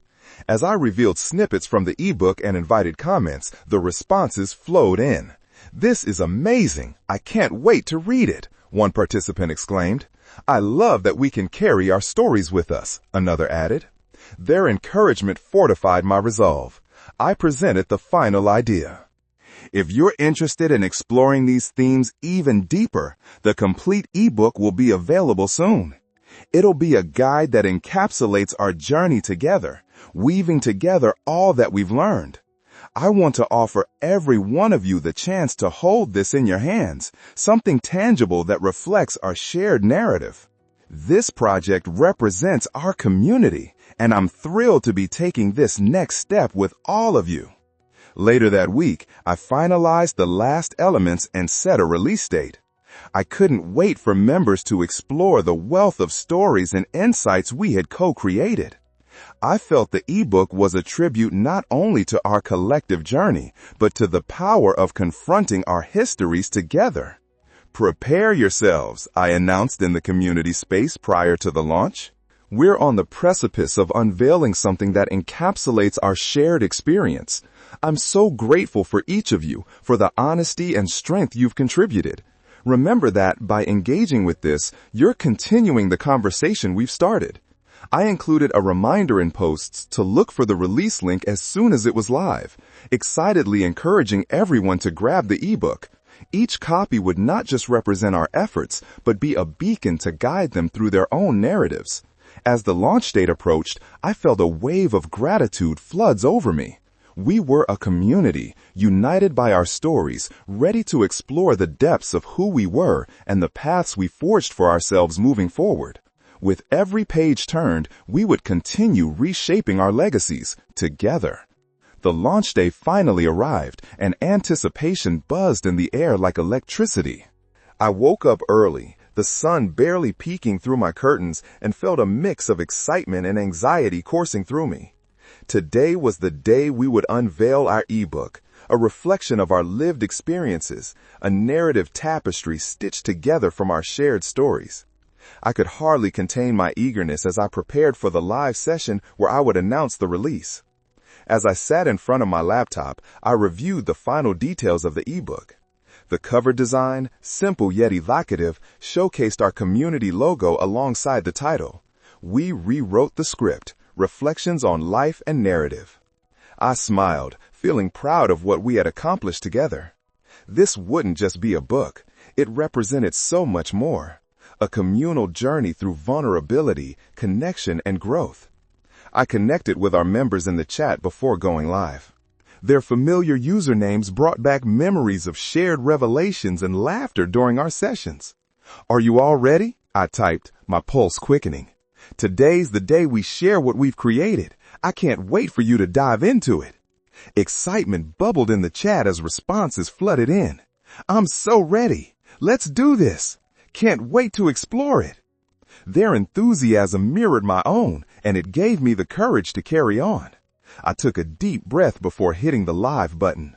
As I revealed snippets from the ebook and invited comments, the responses flowed in. "This is amazing! I can't wait to read it," one participant exclaimed. "I love that we can carry our stories with us," another added. Their encouragement fortified my resolve. I presented the final idea. If you're interested in exploring these themes even deeper, the complete ebook will be available soon. It'll be a guide that encapsulates our journey together, weaving together all that we've learned. I want to offer every one of you the chance to hold this in your hands, something tangible that reflects our shared narrative. This project represents our community, and I'm thrilled to be taking this next step with all of you. Later that week, I finalized the last elements and set a release date. I couldn't wait for members to explore the wealth of stories and insights we had co-created. I felt the ebook was a tribute not only to our collective journey, but to the power of confronting our histories together. Prepare yourselves, I announced in the community space prior to the launch. We're on the precipice of unveiling something that encapsulates our shared experience. I'm so grateful for each of you, for the honesty and strength you've contributed. Remember that by engaging with this, you're continuing the conversation we've started. I included a reminder in posts to look for the release link as soon as it was live, excitedly encouraging everyone to grab the ebook. Each copy would not just represent our efforts, but be a beacon to guide them through their own narratives. As the launch date approached, I felt a wave of gratitude floods over me. We were a community, united by our stories, ready to explore the depths of who we were and the paths we forged for ourselves moving forward. With every page turned, we would continue reshaping our legacies together. The launch day finally arrived, and anticipation buzzed in the air like electricity. I woke up early, the sun barely peeking through my curtains, and felt a mix of excitement and anxiety coursing through me. Today was the day we would unveil our ebook, a reflection of our lived experiences, a narrative tapestry stitched together from our shared stories. I could hardly contain my eagerness as I prepared for the live session where I would announce the release. As I sat in front of my laptop, I reviewed the final details of the ebook. The cover design, simple yet evocative, showcased our community logo alongside the title. We rewrote the script, Reflections on Life and Narrative. I smiled, feeling proud of what we had accomplished together. This wouldn't just be a book. It represented so much more. A communal journey through vulnerability, connection, and growth. I connected with our members in the chat before going live. Their familiar usernames brought back memories of shared revelations and laughter during our sessions. "Are you all ready?" I typed, my pulse quickening. "Today's the day we share what we've created. I can't wait for you to dive into it." Excitement bubbled in the chat as responses flooded in. "I'm so ready. Let's do this. Can't wait to explore it." Their enthusiasm mirrored my own, and it gave me the courage to carry on. I took a deep breath before hitting the live button.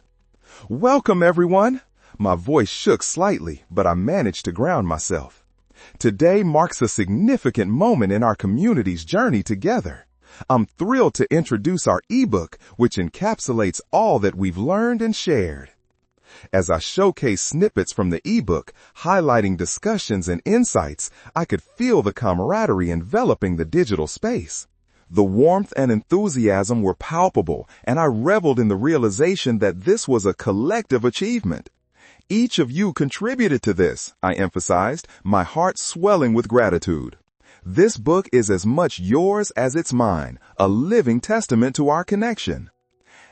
"Welcome, everyone." My voice shook slightly, but I managed to ground myself. Today marks a significant moment in our community's journey together. I'm thrilled to introduce our ebook, which encapsulates all that we've learned and shared. As I showcased snippets from the ebook, highlighting discussions and insights, I could feel the camaraderie enveloping the digital space. The warmth and enthusiasm were palpable, and I reveled in the realization that this was a collective achievement. Each of you contributed to this, I emphasized, my heart swelling with gratitude. This book is as much yours as it's mine, a living testament to our connection.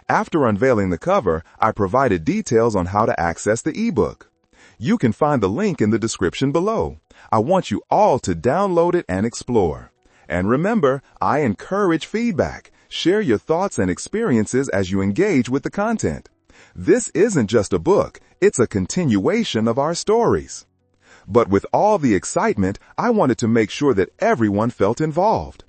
After unveiling the cover, I provided details on how to access the ebook. You can find the link in the description below. I want you all to download it and explore. And remember, I encourage feedback. Share your thoughts and experiences as you engage with the content. This isn't just a book, it's a continuation of our stories. But with all the excitement, I wanted to make sure that everyone felt involved.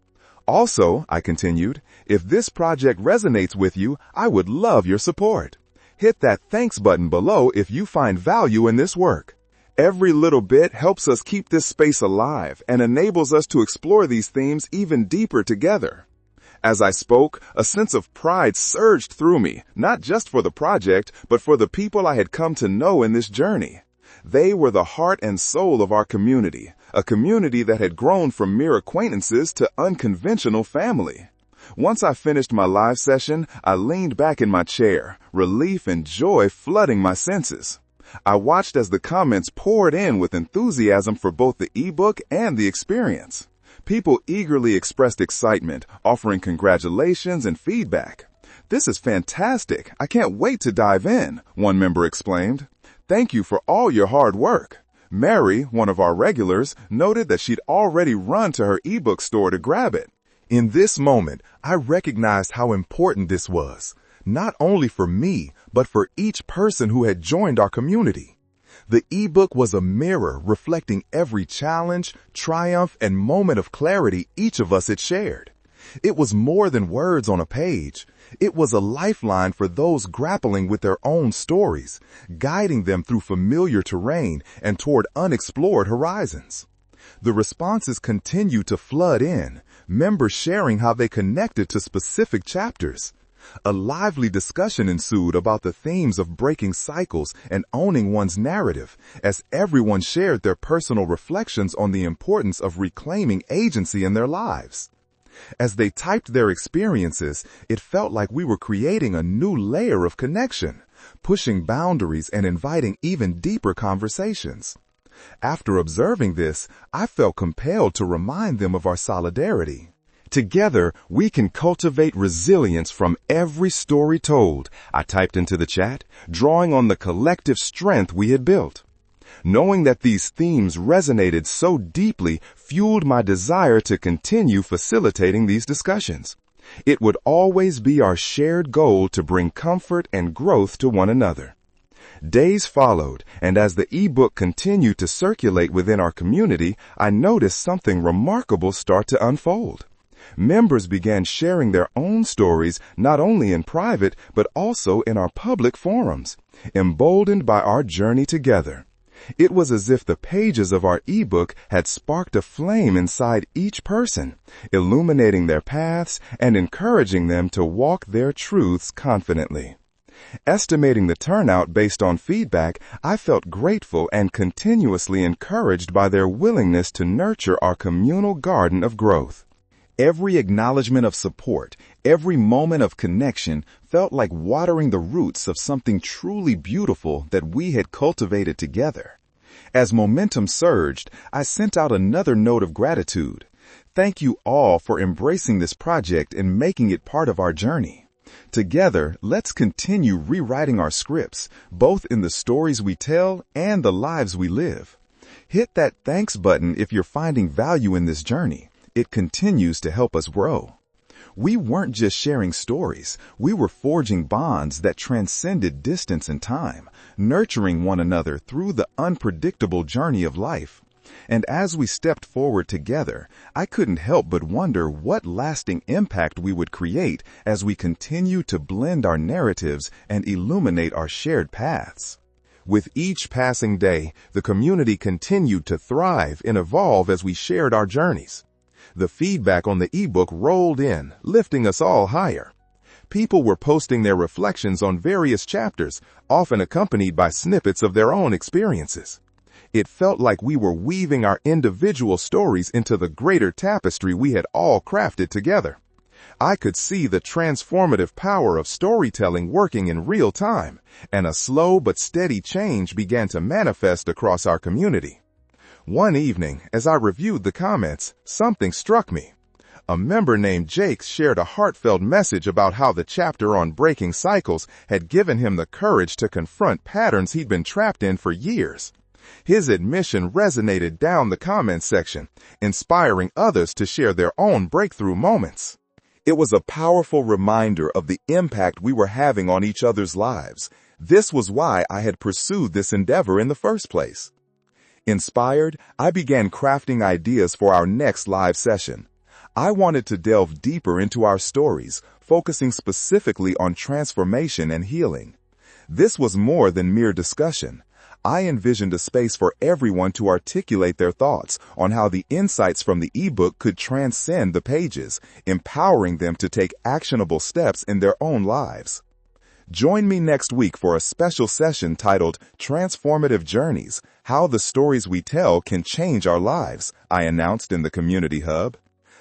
Also, I continued, if this project resonates with you, I would love your support. Hit that thanks button below if you find value in this work. Every little bit helps us keep this space alive and enables us to explore these themes even deeper together. As I spoke, a sense of pride surged through me, not just for the project, but for the people I had come to know in this journey. They were the heart and soul of our community, a community that had grown from mere acquaintances to unconventional family. Once I finished my live session, I leaned back in my chair, relief and joy flooding my senses. I watched as the comments poured in with enthusiasm for both the ebook and the experience. People eagerly expressed excitement, offering congratulations and feedback. "This is fantastic. I can't wait to dive in," one member exclaimed. "Thank you for all your hard work." Mary, one of our regulars, noted that she'd already run to her ebook store to grab it. In this moment, I recognized how important this was, not only for me, but for each person who had joined our community. The ebook was a mirror reflecting every challenge, triumph, and moment of clarity each of us had shared. It was more than words on a page. It was a lifeline for those grappling with their own stories, guiding them through familiar terrain and toward unexplored horizons. The responses continued to flood in, members sharing how they connected to specific chapters. A lively discussion ensued about the themes of breaking cycles and owning one's narrative, as everyone shared their personal reflections on the importance of reclaiming agency in their lives. As they typed their experiences, it felt like we were creating a new layer of connection, pushing boundaries and inviting even deeper conversations. After observing this, I felt compelled to remind them of our solidarity. "Together, we can cultivate resilience from every story told," I typed into the chat, drawing on the collective strength we had built. Knowing that these themes resonated so deeply fueled my desire to continue facilitating these discussions. It would always be our shared goal to bring comfort and growth to one another. Days followed, and as the ebook continued to circulate within our community, I noticed something remarkable start to unfold. Members began sharing their own stories not only in private but also in our public forums, emboldened by our journey together. It was as if the pages of our ebook had sparked a flame inside each person, illuminating their paths and encouraging them to walk their truths confidently. Estimating the turnout based on feedback, I felt grateful and continuously encouraged by their willingness to nurture our communal garden of growth. Every acknowledgement of support, every moment of connection felt like watering the roots of something truly beautiful that we had cultivated together. As momentum surged, I sent out another note of gratitude. Thank you all for embracing this project and making it part of our journey. Together, let's continue rewriting our scripts, both in the stories we tell and the lives we live. Hit that thanks button if you're finding value in this journey. It continues to help us grow. We weren't just sharing stories, we were forging bonds that transcended distance and time, nurturing one another through the unpredictable journey of life. And as we stepped forward together, I couldn't help but wonder what lasting impact we would create as we continue to blend our narratives and illuminate our shared paths. With each passing day, the community continued to thrive and evolve as we shared our journeys. The feedback on the ebook rolled in, lifting us all higher. People were posting their reflections on various chapters, often accompanied by snippets of their own experiences. It felt like we were weaving our individual stories into the greater tapestry we had all crafted together. I could see the transformative power of storytelling working in real time, and a slow but steady change began to manifest across our community. One evening, as I reviewed the comments, something struck me. A member named Jake shared a heartfelt message about how the chapter on breaking cycles had given him the courage to confront patterns he'd been trapped in for years. His admission resonated down the comment section, inspiring others to share their own breakthrough moments. It was a powerful reminder of the impact we were having on each other's lives. This was why I had pursued this endeavor in the first place. Inspired, I began crafting ideas for our next live session. I wanted to delve deeper into our stories, focusing specifically on transformation and healing. This was more than mere discussion. I envisioned a space for everyone to articulate their thoughts on how the insights from the ebook could transcend the pages, empowering them to take actionable steps in their own lives. Join me next week for a special session titled Transformative Journeys, How the Stories We Tell Can Change Our Lives, I announced in the Community Hub.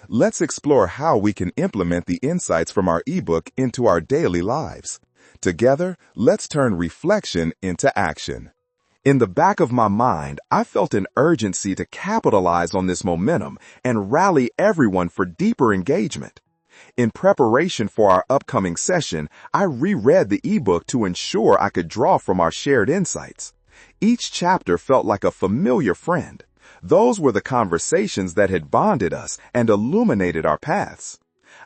Let's explore how we can implement the insights from our ebook into our daily lives. Together, let's turn reflection into action. In the back of my mind, I felt an urgency to capitalize on this momentum and rally everyone for deeper engagement. In preparation for our upcoming session, I reread the ebook to ensure I could draw from our shared insights. Each chapter felt like a familiar friend. Those were the conversations that had bonded us and illuminated our paths.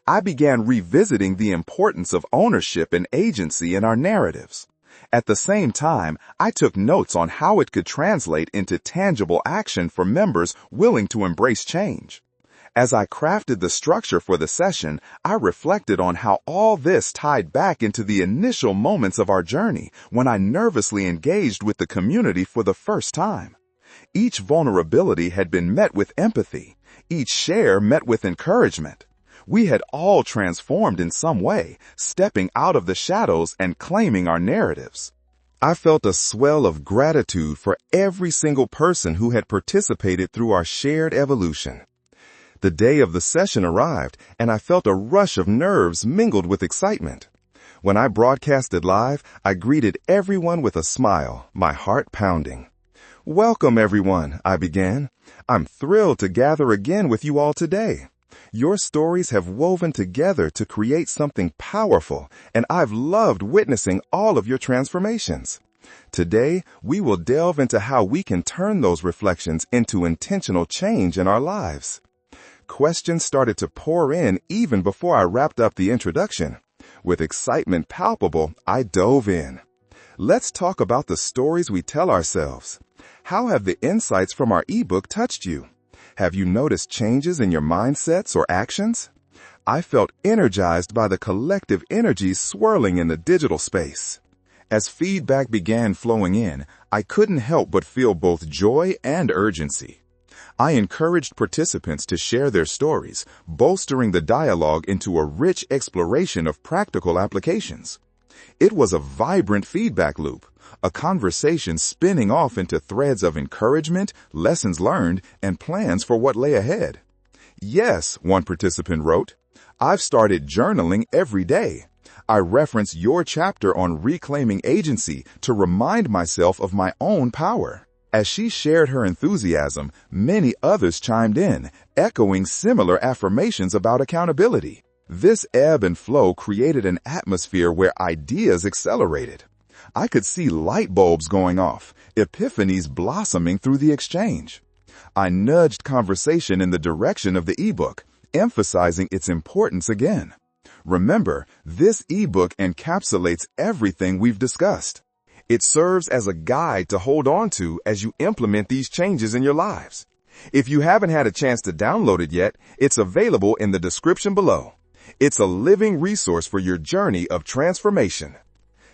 I began revisiting the importance of ownership and agency in our narratives. At the same time, I took notes on how it could translate into tangible action for members willing to embrace change. As I crafted the structure for the session, I reflected on how all this tied back into the initial moments of our journey when I nervously engaged with the community for the first time. Each vulnerability had been met with empathy, each share met with encouragement. We had all transformed in some way, stepping out of the shadows and claiming our narratives. I felt a swell of gratitude for every single person who had participated through our shared evolution. The day of the session arrived, and I felt a rush of nerves mingled with excitement. When I broadcasted live, I greeted everyone with a smile, my heart pounding. "Welcome, everyone," I began. "I'm thrilled to gather again with you all today. Your stories have woven together to create something powerful, and I've loved witnessing all of your transformations. Today, we will delve into how we can turn those reflections into intentional change in our lives." Questions started to pour in even before I wrapped up the introduction. With excitement palpable, I dove in. Let's talk about the stories we tell ourselves. How have the insights from our ebook touched you? Have you noticed changes in your mindsets or actions? I felt energized by the collective energies swirling in the digital space. As feedback began flowing in, I couldn't help but feel both joy and urgency. I encouraged participants to share their stories, bolstering the dialogue into a rich exploration of practical applications. It was a vibrant feedback loop, a conversation spinning off into threads of encouragement, lessons learned, and plans for what lay ahead. "Yes," one participant wrote, "I've started journaling every day. I reference your chapter on reclaiming agency to remind myself of my own power." As she shared her enthusiasm, many others chimed in, echoing similar affirmations about accountability. This ebb and flow created an atmosphere where ideas accelerated. I could see light bulbs going off, epiphanies blossoming through the exchange. I nudged conversation in the direction of the ebook, emphasizing its importance again. Remember, this ebook encapsulates everything we've discussed. It serves as a guide to hold on to as you implement these changes in your lives. If you haven't had a chance to download it yet, it's available in the description below. It's a living resource for your journey of transformation.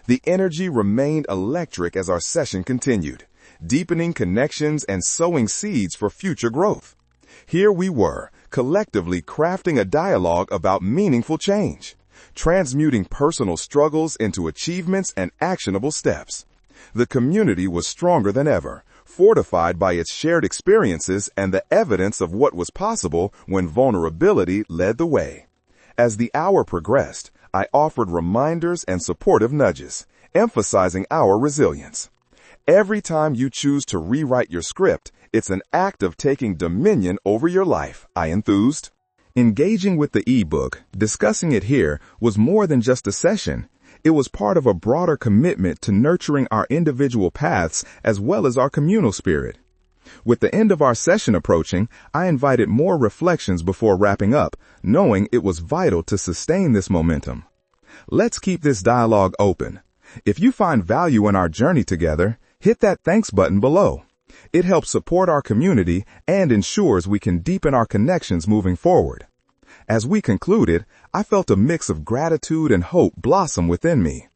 The energy remained electric as our session continued, deepening connections and sowing seeds for future growth. Here we were, collectively crafting a dialogue about meaningful change, transmuting personal struggles into achievements and actionable steps. The community was stronger than ever, fortified by its shared experiences and the evidence of what was possible when vulnerability led the way. As the hour progressed, I offered reminders and supportive nudges, emphasizing our resilience. Every time you choose to rewrite your script, it's an act of taking dominion over your life, I enthused. Engaging with the ebook, discussing it here, was more than just a session. It was part of a broader commitment to nurturing our individual paths as well as our communal spirit. With the end of our session approaching, I invited more reflections before wrapping up, knowing it was vital to sustain this momentum. Let's keep this dialogue open. If you find value in our journey together, hit that thanks button below. It helps support our community and ensures we can deepen our connections moving forward. As we concluded, I felt a mix of gratitude and hope blossom within me.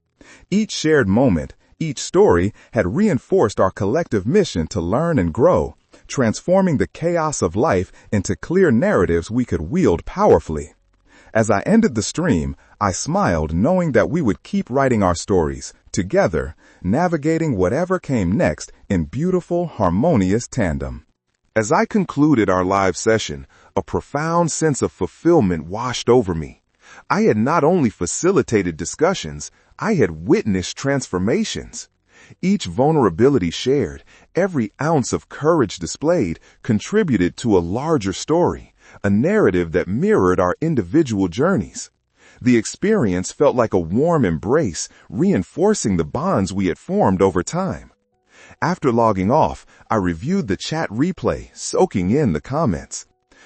Each shared moment, each story had reinforced our collective mission to learn and grow, transforming the chaos of life into clear narratives we could wield powerfully. As I ended the stream, I smiled knowing that we would keep writing our stories, together, navigating whatever came next in beautiful, harmonious tandem. As I concluded our live session, a profound sense of fulfillment washed over me. I had not only facilitated discussions, I had witnessed transformations. Each vulnerability shared, every ounce of courage displayed, contributed to a larger story, a narrative that mirrored our individual journeys. The experience felt like a warm embrace, reinforcing the bonds we had formed over time. After logging off, I reviewed the chat replay, soaking in the comments.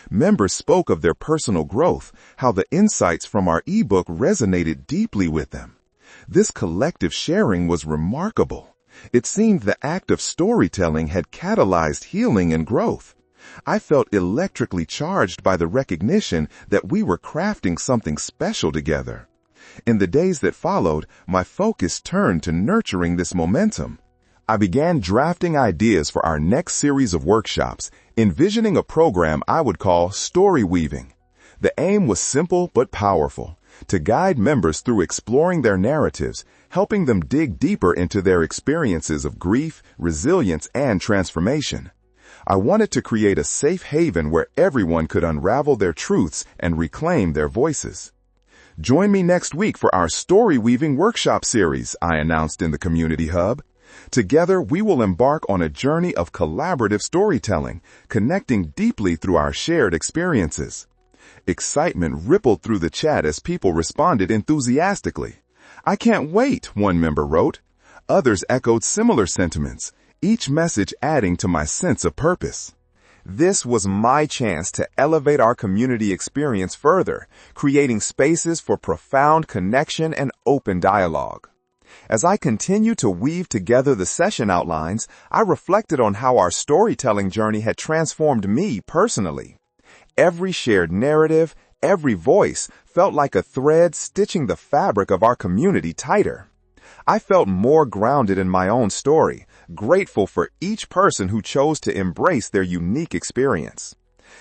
Members spoke of their personal growth, how the insights from our ebook resonated deeply with them. This collective sharing was remarkable. It seemed the act of storytelling had catalyzed healing and growth. I felt electrically charged by the recognition that we were crafting something special together. In the days that followed, my focus turned to nurturing this momentum. I began drafting ideas for our next series of workshops, envisioning a program I would call Story Weaving. The aim was simple but powerful, to guide members through exploring their narratives, helping them dig deeper into their experiences of grief, resilience, and transformation. I wanted to create a safe haven where everyone could unravel their truths and reclaim their voices. Join me next week for our Story Weaving Workshop series, I announced in the Community Hub. Together, we will embark on a journey of collaborative storytelling, connecting deeply through our shared experiences. Excitement rippled through the chat as people responded enthusiastically. "I can't wait," one member wrote. Others echoed similar sentiments, each message adding to my sense of purpose. This was my chance to elevate our community experience further, creating spaces for profound connection and open dialogue. As I continued to weave together the session outlines, I reflected on how our storytelling journey had transformed me personally. Every shared narrative, every voice felt like a thread stitching the fabric of our community tighter. I felt more grounded in my own story, grateful for each person who chose to embrace their unique experience.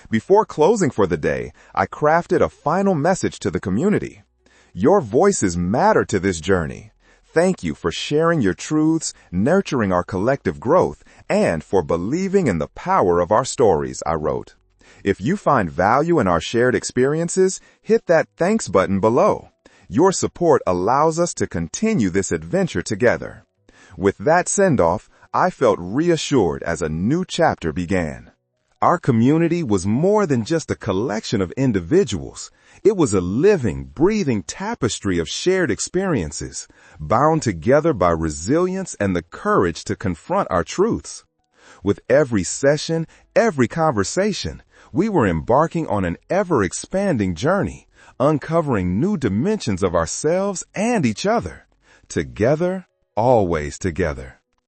Before closing for the day, I crafted a final message to the community. Your voices matter to this journey. Thank you for sharing your truths, nurturing our collective growth, and for believing in the power of our stories, I wrote. If you find value in our shared experiences, hit that thanks button below. Your support allows us to continue this adventure together. With that send-off, I felt reassured as a new chapter began. Our community was more than just a collection of individuals. It was a living, breathing tapestry of shared experiences, bound together by resilience and the courage to confront our truths. With every session, every conversation, we were embarking on an ever-expanding journey, uncovering new dimensions of ourselves and each other. Together, always together.